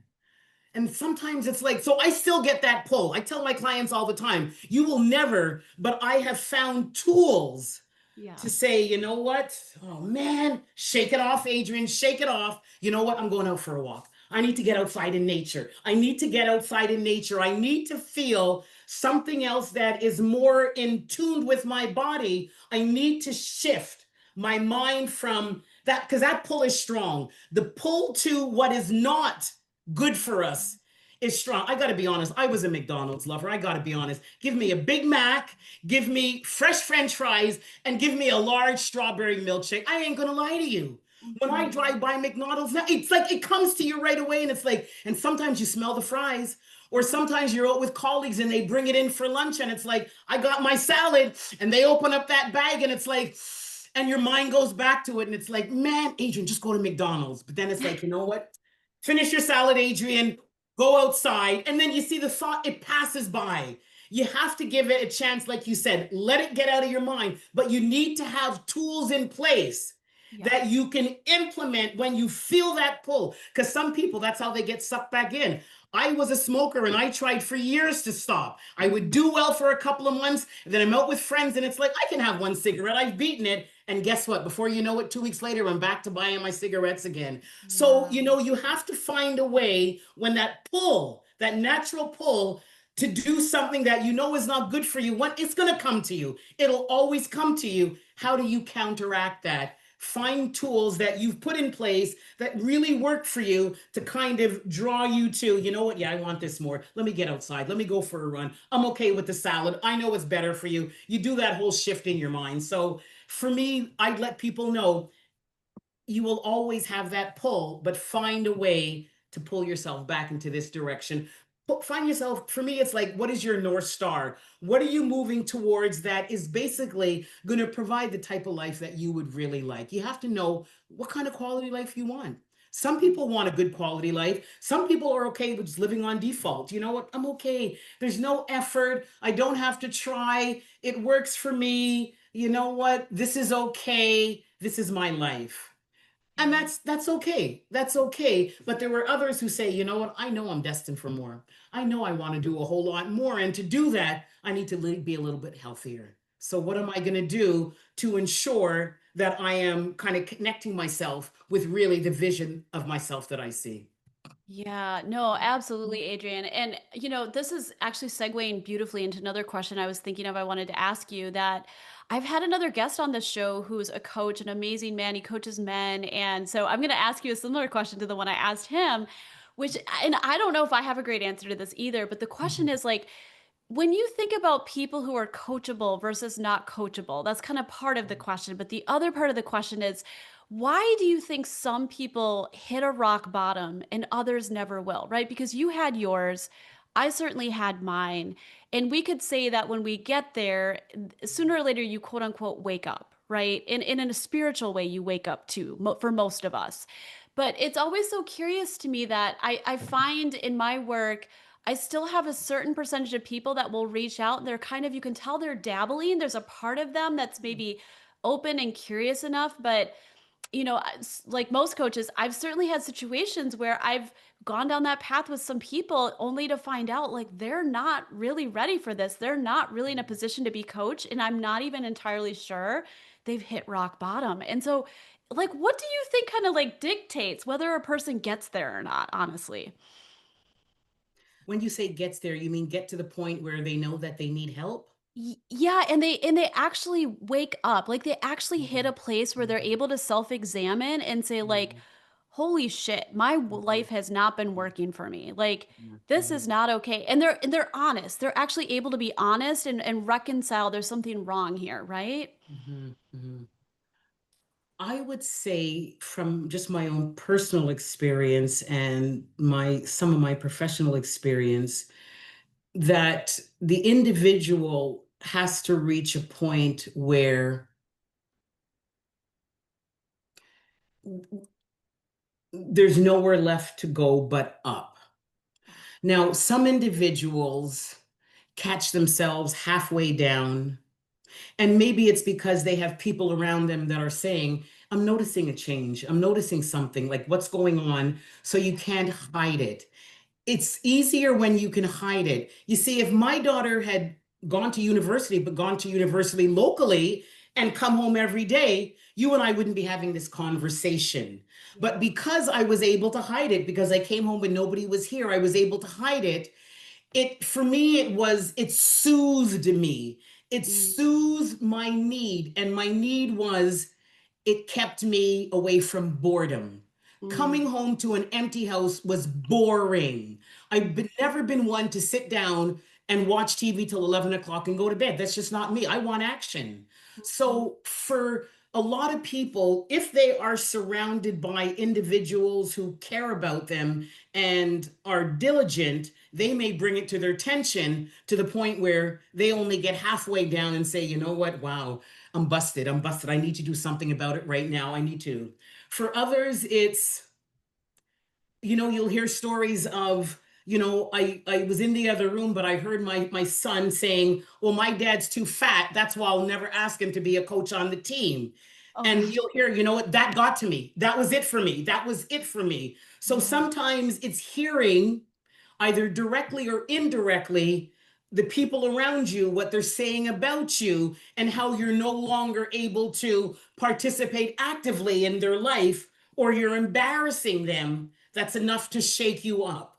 And sometimes it's like, so I still get that pull. I tell my clients all the time, you will never, but I have found tools Yeah. to say, you know what? Oh man, shake it off, Adrienne, shake it off. You know what? I'm going out for a walk. I need to get outside in nature. I need to get outside in nature. I need to feel something else that is more in tune with my body. I need to shift my mind from that because that pull is strong. The pull to what is not good for us is strong. I got to be honest. I was a McDonald's lover. I got to be honest. Give me a Big Mac, give me fresh French fries, and give me a large strawberry milkshake. I ain't gonna lie to you. When I Mhm. drive by McDonald's now, it's like it comes to you right away, and it's like, and sometimes you smell the fries, or sometimes you're out with colleagues and they bring it in for lunch, and it's like, I got my salad, and they open up that bag, and it's like, and your mind goes back to it, and it's like, man, Adrienne, just go to McDonald's. But then it's like, you know what? Finish your salad, Adrienne. Go outside, and then you see the thought, it passes by. You have to give it a chance, like you said, let it get out of your mind, but you need to have tools in place that Yes. you can implement when you feel that pull. Because some people, that's how they get sucked back in. I was a smoker and I tried for years to stop. I would Mhm. do well for a couple of months, and then I'm out with friends, and it's like, I can have one cigarette. I've beaten it. And guess what? Before you know it, 2 weeks later, I'm back to buying my cigarettes again. So, Yeah. you have to find a way when that pull, that natural pull, to do something that you know is not good for you, when it's going to come to you, it'll always come to you. How do you counteract that? Find tools that you've put in place that really work for you to kind of draw you to, you know what? Yeah, I want this more. Let me get outside. Let me go for a run. I'm okay with the salad. I know it's better for you. You do that whole shift in your mind. So for me, I'd let people know you will always have that pull, but find a way to pull yourself back into this direction. Find yourself, for me, it's like, what is your North Star? What are you moving towards that is basically going to provide the type of life that you would really like? You have to know what kind of quality life you want. Some people want a good quality life. Some people are okay with just living on default. You know what? I'm okay. There's no effort. I don't have to try. It works for me. You know what? This is okay. This is my life. And that's okay. That's okay. But there were others who say, you know what? I know I'm destined for more. I know I want to do a whole lot more. And to do that, I need to be a little bit healthier. So what am I going to do to ensure that I am kind of connecting myself with really the vision of myself that I see? Yeah, no, absolutely, Adrienne. And, this is actually segueing beautifully into another question I was thinking of. I wanted to ask you that I've had another guest on this show who's a coach, an amazing man. He coaches men. And so I'm going to ask you a similar question to the one I asked him, and I don't know if I have a great answer to this either, but the question is like, when you think about people who are coachable versus not coachable, that's kind of part of the question. But the other part of the question is, why do you think some people hit a rock bottom and others never will, right? Because you had yours, I certainly had mine. And we could say that when we get there, sooner or later, you quote unquote wake up, right? And in a spiritual way, you wake up too, for most of us. But it's always so curious to me that I find in my work, I still have a certain percentage of people that will reach out. They're kind of, you can tell they're dabbling. There's a part of them that's maybe open and curious enough. But, like most coaches, I've certainly had situations where I've gone down that path with some people only to find out like they're not really ready for this. They're not really in a position to be coached. And I'm not even entirely sure they've hit rock bottom. And so, like, what do you think kind of like dictates whether a person gets there or not, honestly? When you say gets there, you mean get to the point where they know that they need help? Yeah, and they actually wake up. Like they actually hit Mhm, a place where they're mhm, able to self-examine and say like, mhm, "Holy shit, my mhm, life has not been working for me. Like mhm, this is mhm, not okay." And they're honest. They're actually able to be honest and reconcile there's something wrong here, right? mhm, mhm. I would say from just my own personal experience and my some of my professional experience that the individual has to reach a point where there's nowhere left to go but up. Now, some individuals catch themselves halfway down, and maybe it's because they have people around them that are saying, I'm noticing a change. I'm noticing something like what's going on. So you can't hide it. It's easier when you can hide it. You see, if my daughter had gone to university, but gone to university locally and come home every day, you and I wouldn't be having this conversation. But because I was able to hide it, because I came home when nobody was here, I was able to hide it. It for me, it soothed me. It Mm, soothed my need, and my need was it kept me away from boredom. Coming mm, home to an empty house was boring. Never been one to sit down and watch TV till 11 o'clock and go to bed. That's just not me. I want action. mm, So, for a lot of people, if they are surrounded by individuals who care about them and are diligent, they may bring it to their attention to the point where they only get halfway down and say, you know what, wow, I'm busted. I'm busted. I need to do something about it right now. I need to. For others, it's, you'll hear stories of, I was in the other room, but I heard my son saying, well, my dad's too fat. That's why I'll never ask him to be a coach on the team. oh And gosh. you'll hear, you know what, that got to me. That was it for me. That was it for me. So Yeah. sometimes it's hearing either directly or indirectly the people around you, what they're saying about you, and how you're no longer able to participate actively in their life, or you're embarrassing them. That's enough to shake you up.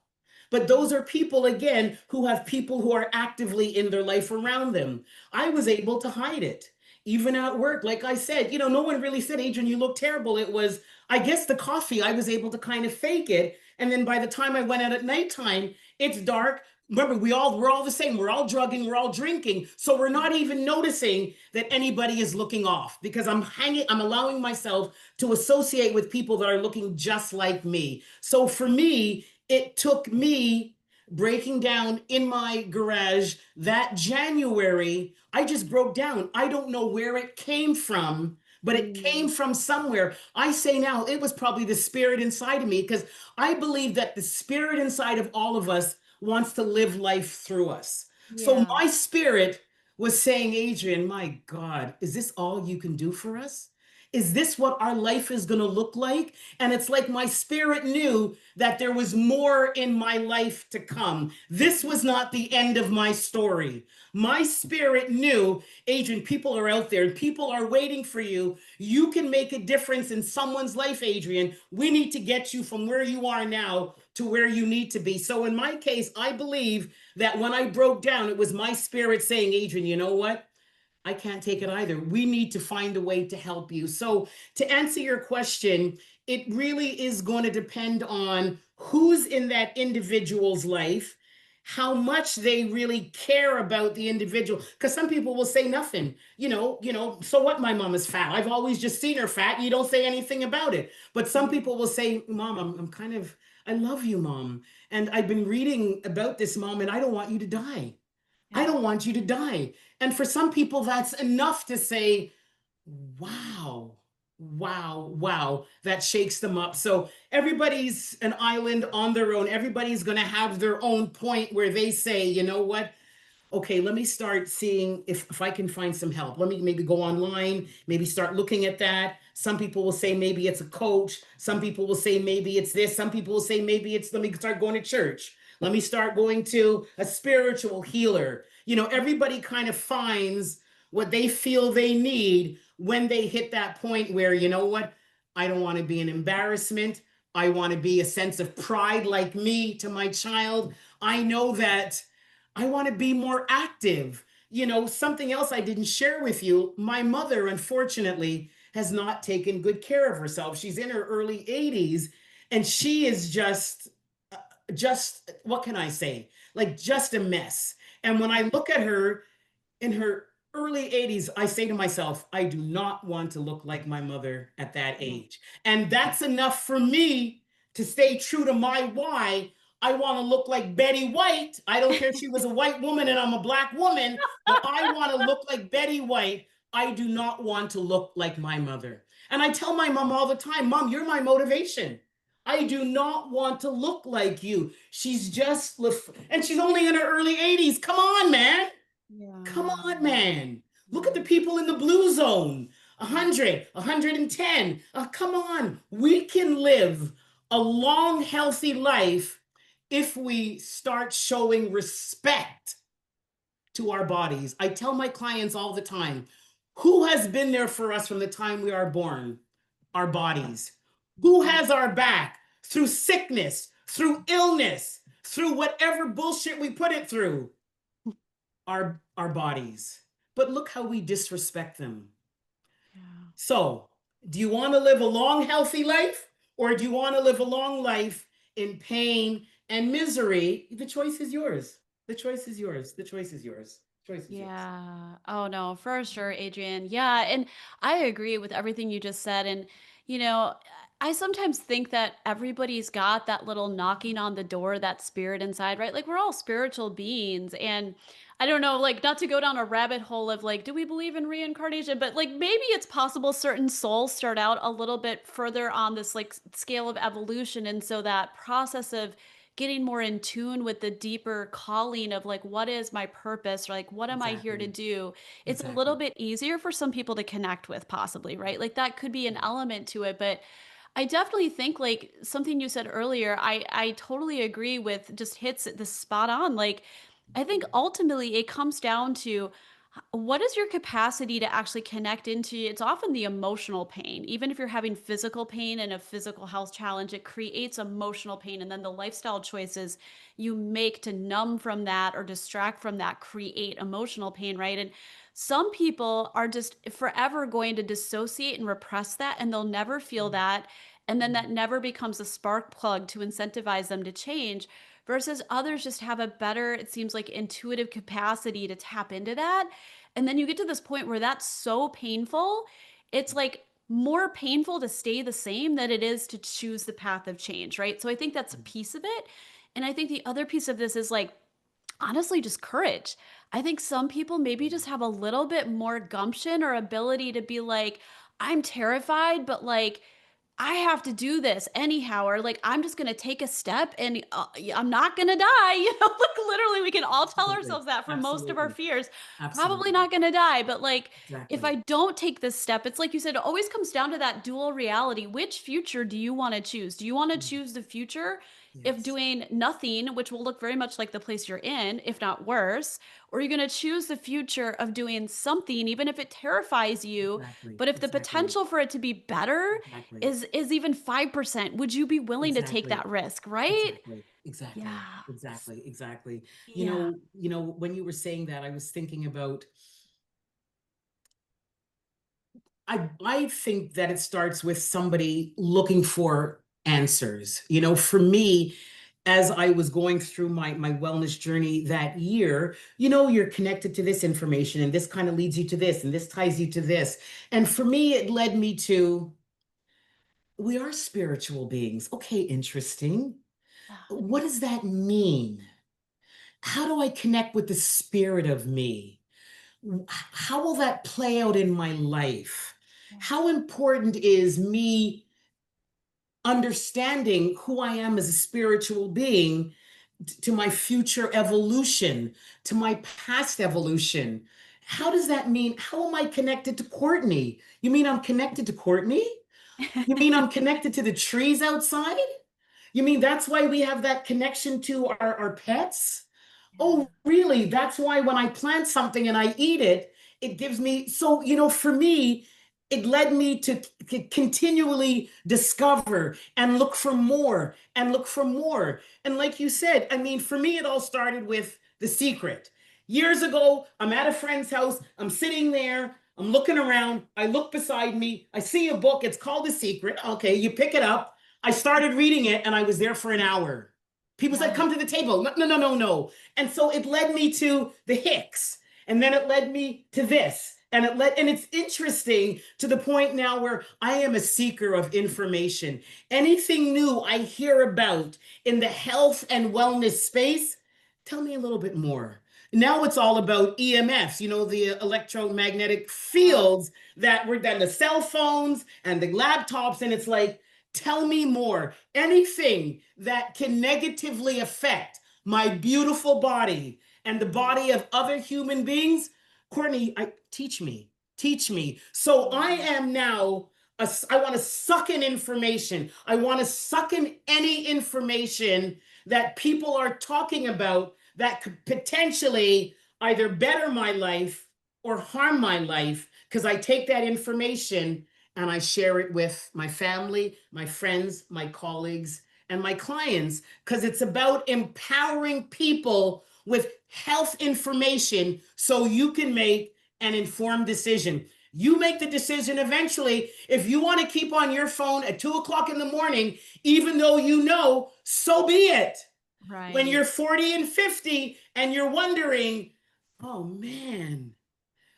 But those are people, again, who have people who are actively in their life around them. I was able to hide it. even at work. Like I said, no one really said, Adrian, you look terrible. It was, I guess, the coffee. I was able to kind of fake it. And then by the time I went out at nighttime, it's dark. Remember, we're all the same. We're all drugging, we're all drinking. So we're not even noticing that anybody is looking off because I'm allowing myself to associate with people that are looking just like me. So for me, it took me breaking down in my garage that January. I just broke down. I don't know where it came from, but it came Mm. from somewhere. I say now it was probably the spirit inside of me because I believe that the spirit inside of all of us wants to live life through us. So Yeah. my spirit was saying, Adrian, my God, is this all you can do for us? Is this what our life is going to look like? And it's like my spirit knew that there was more in my life to come. This was not the end of my story. My spirit knew, Adrian, people are out there, people are waiting for you. You can make a difference in someone's life, Adrian. We need to get you from where you are now to where you need to be. So in my case, I believe that when I broke down, it was my spirit saying, Adrian, you know what? I can't take it either. We need to find a way to help you. So, to answer your question, it really is going to depend on who's in that individual's life, how much they really care about the individual. Because some people will say nothing. So what? My mom is fat. I've always just seen her fat. You don't say anything about it. But some Mm. people will say, Mom, I'm kind of, I love you, Mom. And I've been reading about this, Mom, and I don't want you to die. I Yeah. don't want you to die. And for some people, that's enough to say, wow, wow, wow, that shakes them up. So everybody's an island on their own. Everybody's going to have their own point where they say, you know what? Okay, let me start seeing if I can find some help. Let me maybe go online, maybe start looking at that. Some people will say maybe it's a coach. Some people will say maybe it's this. Some people will say maybe it's let me start going to church. Let me start going to a spiritual healer. Everybody kind of finds what they feel they need when they hit that point where, you know what? I don't want to be an embarrassment. I want to be a sense of pride like me to my child. I know that I want to be more active. Something else I didn't share with you, my mother, unfortunately, has not taken good care of herself. She's in her early 80s and she is just what can I say? Like just a mess. And when I look at her in her early 80s, I say to myself, I do not want to look like my mother at that Yeah. age. And that's enough for me to stay true to my why. I want to look like Betty White. I don't care if she was a white woman and I'm a black woman, but I want to look like Betty White. I do not want to look like my mother. And I tell my mom all the time, Mom, you're my motivation. I do not want to look like you. She's just, and she's only in her early 80s. Come on, man. Come Yeah. on, man. Look at the Yeah. people in the blue zone. 100, 110. Come on. We can live a long, healthy life if we start showing respect to our bodies. I tell my clients all the time, who has been there for us from the time we are born? Our bodies. Who Mhm. has our back through sickness, through illness, through whatever bullshit we put it through? Our bodies. But look how we disrespect them. Yeah. So, do you want to live a long, healthy life, or do you want to live a long life in pain and misery? The choice is yours. The choice is yours. The choice is yours. The choice is yours. Yeah. Oh no, for sure, Adrienne. Yeah, and I agree with everything you just said. And you know, I sometimes think that everybody's got that little knocking on the door, that spirit inside, right? Like we're all spiritual beings, and I don't know, like not to go down a rabbit hole of like, do we believe in reincarnation? But like maybe it's possible certain souls start out a little bit further on this like scale of evolution, and so that process of getting more in tune with the deeper calling of like what is my purpose, or like what am I here to Exactly. do, it's a little Exactly. bit easier for some people to connect with, possibly, right? Like that could be an element to it. But I definitely think like something you said earlier, I totally agree with, just hits the spot on. Like I think ultimately it comes down to what is your capacity to actually connect into? It's often the emotional pain. Even if you're having physical pain and a physical health challenge, it creates emotional pain. And then the lifestyle choices you make to numb from that or distract from that create emotional pain, right? And some people are just forever going to dissociate and repress that, and they'll never feel Mm, that. And then that mm, never becomes a spark plug to incentivize them to change, versus others just have a better, it seems like, intuitive capacity to tap into that. And then you get to this point where that's so painful. It's like more painful to stay the same than it is to choose the path of change, right? So I think that's a mm, piece of it. And I think the other piece of this is like, honestly, just courage. I think some people maybe just have a little bit more gumption or ability to be like, I'm terrified, but like, I have to do this anyhow, or like, I'm just going to take a step and I'm not going to die. Like literally, we can all tell absolutely. ourselves that for most of our Absolutely. fears. Probably Absolutely. not going to die, but like, if Exactly. I don't take this step, it's like you said, it always comes down to that dual reality. Which future do you want to choose? Do you want to Mm, choose the future if yes. doing nothing, which will look very much like the place you're in, if not worse, or are you going to choose the future of doing something, even if it terrifies you? Exactly. But if the Exactly. potential for it to be better Exactly. is even 5%, would you be willing to take Exactly. that risk, right? Exactly. Yeah. Exactly. Exactly. Exactly. Yeah. When you were saying that, I was thinking about I think that it starts with somebody looking for answers. For me, as I was going through my wellness journey that year, you're connected to this information and this kind of leads you to this and this ties you to this. And for me, it led me to we are spiritual beings. Okay, interesting. What does that mean? How do I connect with the spirit of me? How will that play out in my life? Yeah. How important is me understanding who I am as a spiritual being to my future evolution, to my past evolution? How does that mean? How am I connected to Courtney? You mean I'm connected to Courtney? You mean I'm connected to the trees outside? You mean that's why we have that connection to our pets? Yeah. Oh, really? That's why when I plant something and I eat it, it gives me. So, for me, it led me to continually discover and look for more and look for more. And like you said, I mean, for me, it all started with The Secret. Years ago, I'm at a friend's house, I'm sitting there, I'm looking around, I look beside me, I see a book, it's called The Secret. Okay, you pick it up. I started reading it and I was there for an hour. People said, Yeah. come to the table. No, no, no, no, no. And so it led me to the Hicks. And then it led me to this. And it's interesting to the point now where I am a seeker of information. Anything new I hear about in the health and wellness space, tell me a little bit more. Now it's all about EMFs, the electromagnetic Oh, fields that were then the cell phones and the laptops. And it's like, tell me more. Anything that can negatively affect my beautiful body and the body of other human beings, Courtney, teach me. So I yeah. am now. I want to suck in information. I want to suck in any information that people are talking about that could potentially either better my life or harm my life because I take that information and I share it with my family, my friends, my colleagues, and my clients because it's about empowering people with health information so you can make an informed decision. You make the decision eventually. If you want to keep on your phone at 2 o'clock in the morning, even though so be it. When Right. you're 40 and 50 and you're wondering, oh man,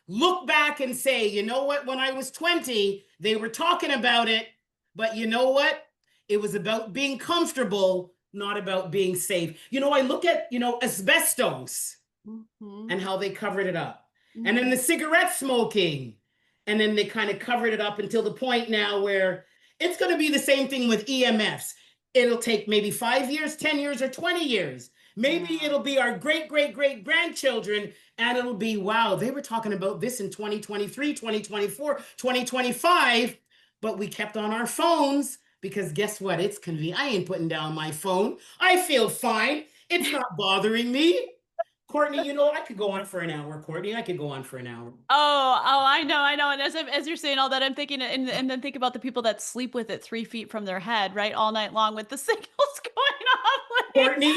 look back and say, you know what, when I was 20, they were talking about it, but you know what? It was about being comfortable, not about being safe. I look at, asbestos Mm-hmm. and how they covered it up. And then Mm-hmm. the cigarette smoking. And then they kind of covered it up until the point now where it's going to be the same thing with EMFs. It'll take maybe 5 years, 10 years, or 20 years. Maybe Yeah. it'll be our great, great, great grandchildren, and it'll be, wow, they were talking about this in 2023, 2024, 2025, but we kept on our phones because guess what? It's convenient. I ain't putting down my phone. I feel fine. It's not bothering me. Courtney, I could go on for an hour, Courtney. I could go on for an hour. Oh, I know, I know. And as you're saying all that, I'm thinking, and then think about the people that sleep with it 3 feet from their head, right, all night long with the signals going off. Like, Courtney,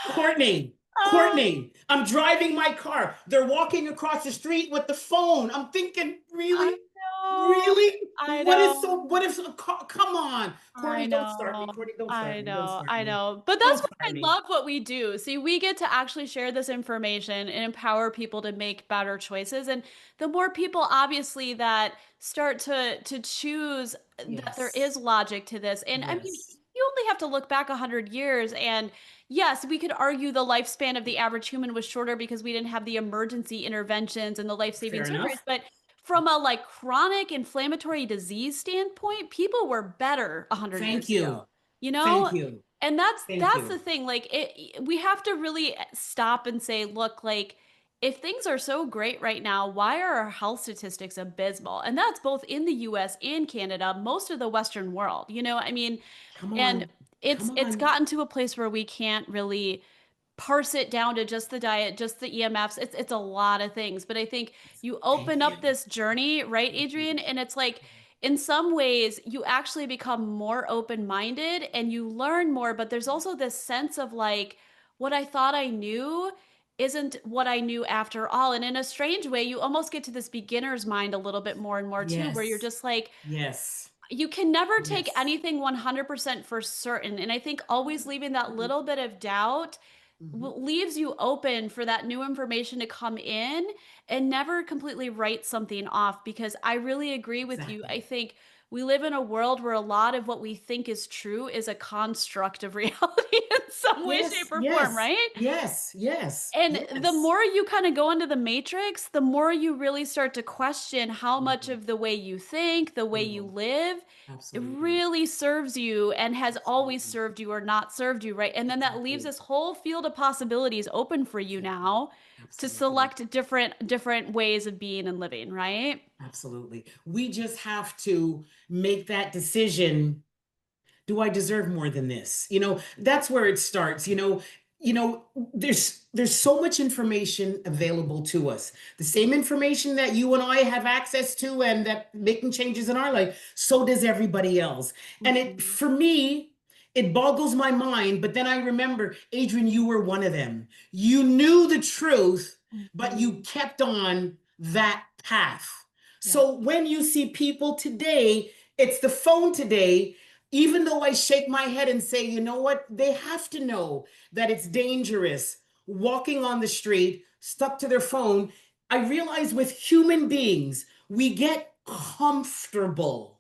Courtney, Courtney, I'm driving my car. They're walking across the street with the phone. I'm thinking, I really? know. Really? I What is know. so, what if, come on. I Courtney, don't start me. know. Courtney, don't I start me. Don't know. start I me. know. But Don't that's what fire I me. love what we do. See, we get to actually share this information and empower people to make better choices. And the more people obviously that start to choose that there Yes. is logic to this. And I mean, Yes. you only have to look back 100 years and yes, we could argue the lifespan of the average human was shorter because we didn't have the emergency interventions and the life-saving Fair surgeries, enough. but from a like chronic inflammatory disease standpoint, people were better 100 Thank years ago, you. you Thank know? you. And that's Thank that's the you. thing. Like we have to really stop and say, look, like if things are so great right now, why are our health statistics abysmal? And that's both in the US and Canada, most of the Western world. I mean, Come and on. it's Come it's on. gotten to a place where we can't really parse it down to just the diet, just the EMFs. It's a lot of things. But I think you open Thank up you. this journey, right, Thank you. Adrienne? And it's like in some ways you actually become more open-minded and you learn more, but there's also this sense of like what I thought I knew isn't what I knew after all. And in a strange way, you almost get to this beginner's mind a little bit more and more too, where you're Yes. just like, Yes. you can never take Yes. anything 100% for certain. And I think always leaving that little bit of doubt Mhm. leaves you open for that new information to come in and never completely write something off because I really agree with you. I Exactly. think we live in a world where a lot of what we think is true is a construct of reality in some way, Yes. shape, or form, Yes. right? Yes. Yes. And the Yes. more you kind of go into the matrix, the more you really start to question how much Mhm. of the way you think, the way you Mhm. live, it Absolutely. really serves you and has always Absolutely. served you or not served you, right? And then that leaves Exactly. this whole field of possibilities open for you Exactly. now to Absolutely. select different ways of being and living, right? Absolutely. We just have to make that decision. Do I deserve more than this? That's where it starts. There's so much information available to us. The same information that you and I have access to and that making changes in our life, so does everybody else. And it Mhm. for me, it boggles my mind, but then I remember, Adrienne, you were one of them. You knew the truth, but you Mhm. kept on that path. Yeah. So when you see people today, it's the phone today, even though I shake my head and say, you know what, they have to know that it's dangerous walking on the street, stuck to their phone. I realize with human beings, we get comfortable.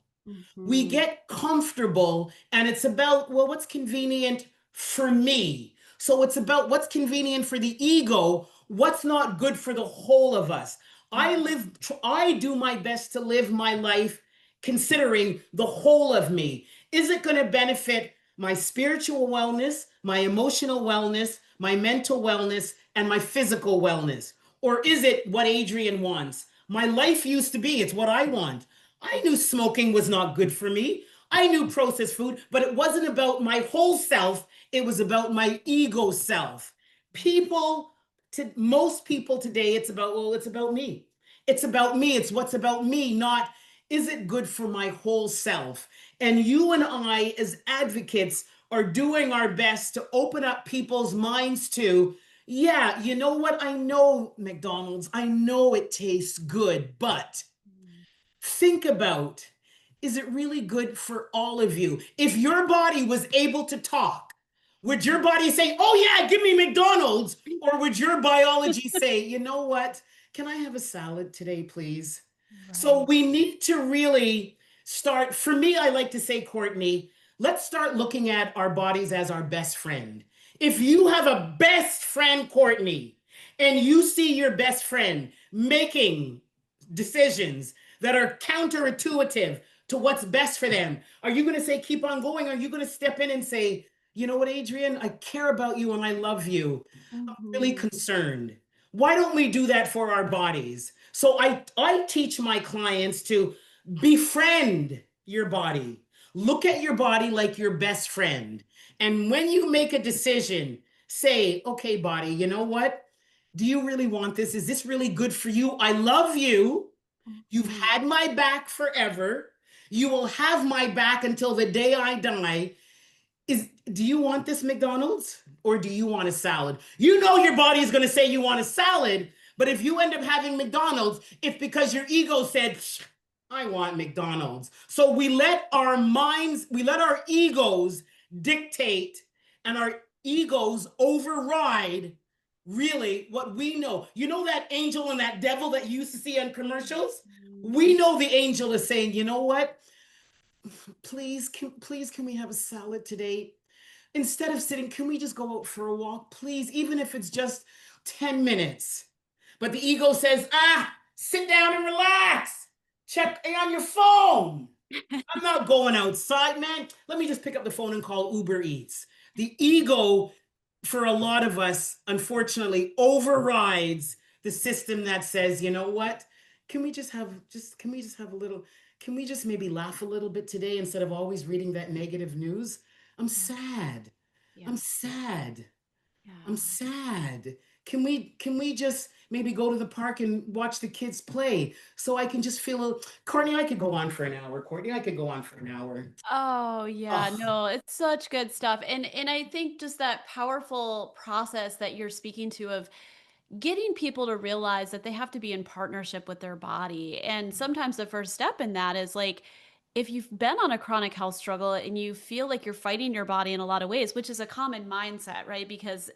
We Mhm. get comfortable, and it's about, well, what's convenient for me? So it's about what's convenient for the ego, what's not good for the whole of us. I do my best to live my life considering the whole of me. Is it going to benefit my spiritual wellness, my emotional wellness, my mental wellness, and my physical wellness? Or is it what Adrienne wants? My life used to be, it's what I want. I knew smoking was not good for me. I knew processed food, but it wasn't about my whole self. It was about my ego self. People, to most people today, it's about, well, it's about me. It's about me. It's what's about me, not is it good for my whole self? And you and I, as advocates, are doing our best to open up people's minds to, yeah, you know what? I know McDonald's, I know it tastes good, but think about, is it really good for all of you? If your body was able to talk, would your Mhm. body say, oh yeah, give me McDonald's? Or would your biology say, you know what? Can I have a salad today, please? So Right. we need to really start. For me, I like to say, Courtney, let's start looking at our bodies as our best friend. If you have a best friend, Courtney, and you see your best friend making decisions that are counterintuitive to what's best for them, are you going to say, keep on going? Are you going to step in and say, you know what, Adrienne, I care about you and I love you. I'm really Mhm. concerned. Why don't we do that for our bodies? So I teach my clients to befriend your body. Look at your body like your best friend. And when you make a decision, say, okay, body, you know what? Do you really want this? Is this really good for you? I love you. You've Mhm. had my back forever. You will have my back until the day I die. do you want this McDonald's or do you want a salad? You know your body is going to say you want a salad, but if you end up having McDonald's, it's because your ego said, I want McDonald's. So we let our minds, we let our egos dictate and our egos override really what we know. You know that angel and that devil that you used to see on commercials? We know the angel is saying, you know what? Please can we have a salad today? Instead of sitting, can we just go out for a walk, please? Even if it's just 10 minutes. But the ego says, sit down and relax. Check on your phone. I'm not going outside, man. Let me just pick up the phone and call Uber Eats. The ego, for a lot of us, unfortunately, overrides the system that says, you know what? Can we just have a little, can we just maybe laugh a little bit today instead of always reading that negative news? I'm sad. Yeah. I'm sad. Yeah. I'm sad. Can we just maybe go to the park and watch the kids play so I can just feel Courtney, I could go on for an hour. Courtney, I could go on for an hour. Oh yeah, Oh, no, it's such good stuff. And I think just that powerful process that you're speaking to of getting people to realize that they have to be in partnership with their body. And sometimes the first step in that is like, if you've been on a chronic health struggle and you feel like you're fighting your body in a lot of ways, which is a common mindset, right? Because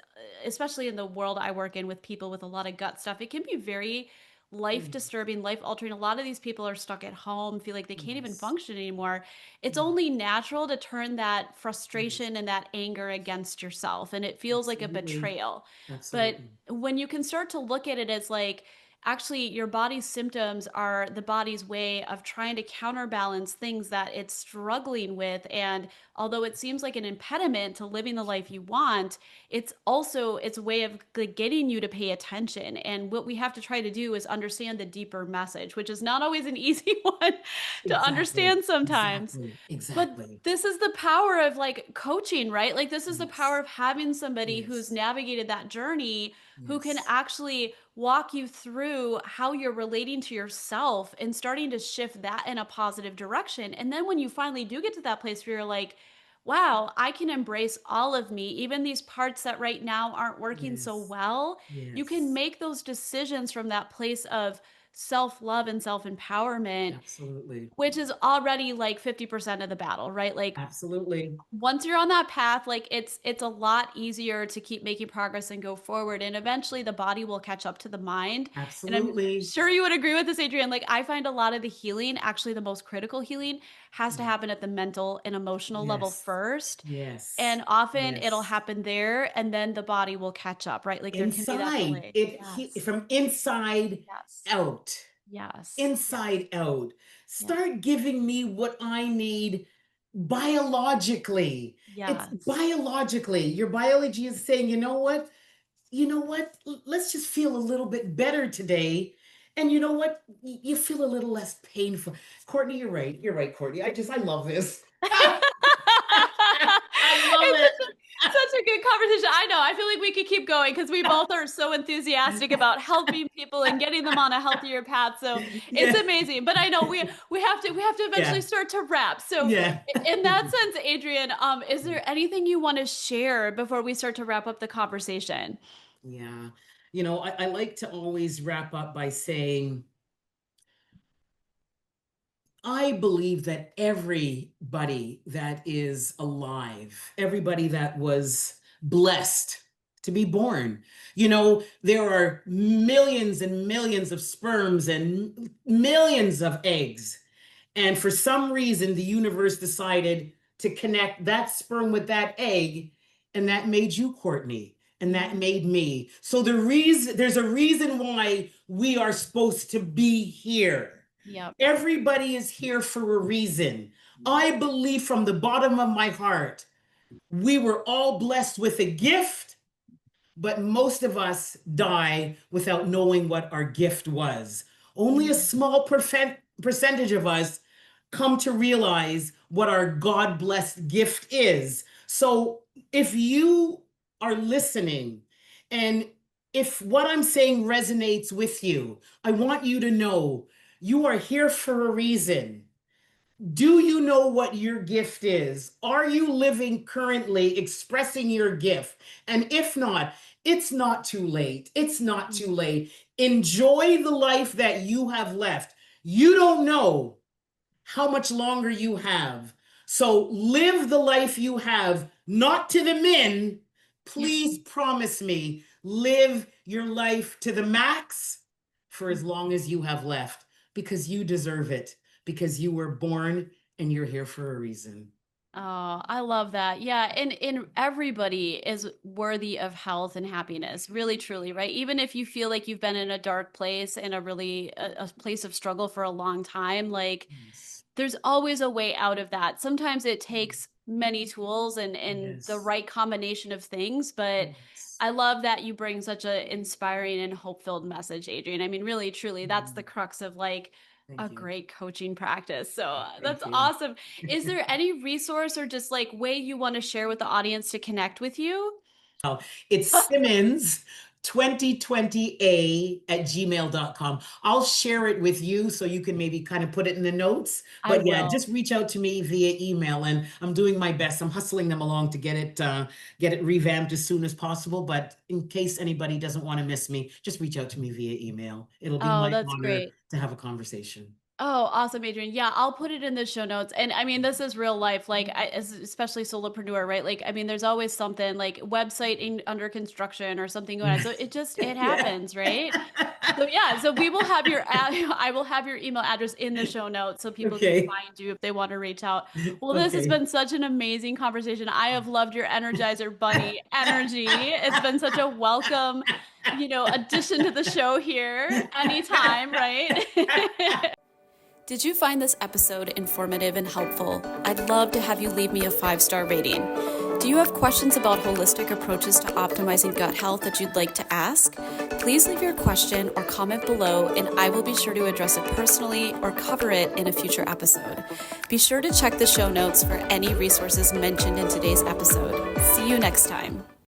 especially in the world I work in with people with a lot of gut stuff, it can be very life mm, disturbing, life altering. A lot of these people are stuck at home, feel like they can't even yes. function anymore. It's Mm, only natural to turn that yes. frustration and that anger against yourself. And it feels like a Absolutely. betrayal. But Absolutely. when you can start to look at it as like, actually your body's symptoms are the body's way of trying to counterbalance things that it's struggling with, and although it seems like an impediment to living the life you want, it's also its way of like getting you to pay attention. And what we have to try to do is understand the deeper message, which is not always an easy one to Exactly. understand sometimes. Exactly. But Exactly. this is the power of like coaching, right? Like this is the power Yes. of having somebody who's Yes. navigated that journey, who can Yes. actually walk you through how you're relating to yourself and starting to shift that in a positive direction. And then when you finally do get to that place where you're like, wow, I can embrace all of me, even these parts that right now aren't working so Yes. well, you can Yes. make those decisions from that place of self love and self empowerment, Absolutely. which is already like 50% of the battle, right? Like Absolutely. once you're on that path, like it's a lot easier to keep making progress and go forward, and eventually the body will catch up to the mind. And I'm Absolutely. sure you would agree with this, Adrienne. Like I find a lot of the healing, actually the most critical healing, has to Yeah. happen at the mental and emotional level Yes. first. Yes. And often it'll Yes. happen there and then the body will catch up, right? Like there can be that Inside. delay. It Yes. from inside Yes. out. Yes. Inside out. Yes. Start giving me what I need biologically. It's Yes. biologically. Your biology is saying, you know what? You know what? Let's just feel a little bit better today. And you know what? You feel a little less painful. Courtney, you're right. You're right, Courtney. I love this. I love It's it. such a good conversation. I know. I feel like we could keep going because we both are so enthusiastic about helping people and getting them on a healthier path. So it's Yeah. amazing. But I know we have to eventually Yeah. start to wrap. So Yeah. in that sense, Adrienne, is there anything you want to share before we start to wrap up the conversation? Yeah. You know, I like to always wrap up by saying, I believe that everybody that is alive, everybody that was blessed to be born, you know, there are millions and millions of sperms and millions of eggs. And for some reason, the universe decided to connect that sperm with that egg, and that made you, Courtney, and that Yeah. made me. So there's a reason why we are supposed to be here. Yep. Everybody is here for a reason. I believe from the bottom of my heart, we were all blessed with a gift, but most of us die without knowing what our gift was. Only a Mhm. small percentage of us come to realize what our God blessed gift is. So if you are listening and if what I'm saying resonates with you, I want you to know you are here for a reason. Do you know what your gift is? Are you living currently expressing your gift? And if not, it's not too late. It's not too late. Enjoy the life that you have left. You don't know how much longer you have. So live the life you have, not to the min. Please promise me, live your life to the max for as long as you have left, because you deserve it, because you were born and you're here for a reason. Oh, I love that. Yeah, and everybody is worthy of health and happiness, really truly, right? Even if you feel like you've been in a dark place and a place of struggle for a long time, like Yes. there's always a way out of that. Sometimes it takes many tools and the Yes. right combination of things, but Yes. I love that you bring such a inspiring and hope-filled message, Adrienne. I mean, really, truly, that's the Mm. crux of like a Thank you. great coaching practice. So Thank that's you. awesome. Is there any resource or just like way you want to share with the audience to connect with you? It's Simmons 2020a at gmail.com. I'll share it with you so you can maybe kind of put it in the notes. I But yeah, will. just reach out to me via email, and I'm doing my best. I'm hustling them along to get it revamped as soon as possible. But in case anybody doesn't want to miss me, just reach out to me via email. It'll be Oh, my that's honor great. to have a conversation. Oh, awesome, Adrienne. Yeah, I'll put it in the show notes. And I mean, this is real life, like especially solopreneur, right? Like, I mean, there's always something like website under construction or something going on. So it Yeah. happens, right? So yeah, so we will have I will have your email address in the show notes so people can Okay. find you if they want to reach out. Well, this has Okay. been such an amazing conversation. I have loved your Energizer Bunny energy. It's been such a welcome, addition to the show here anytime, right? Did you find this episode informative and helpful? I'd love to have you leave me a 5-star rating. Do you have questions about holistic approaches to optimizing gut health that you'd like to ask? Please leave your question or comment below, and I will be sure to address it personally or cover it in a future episode. Be sure to check the show notes for any resources mentioned in today's episode. See you next time.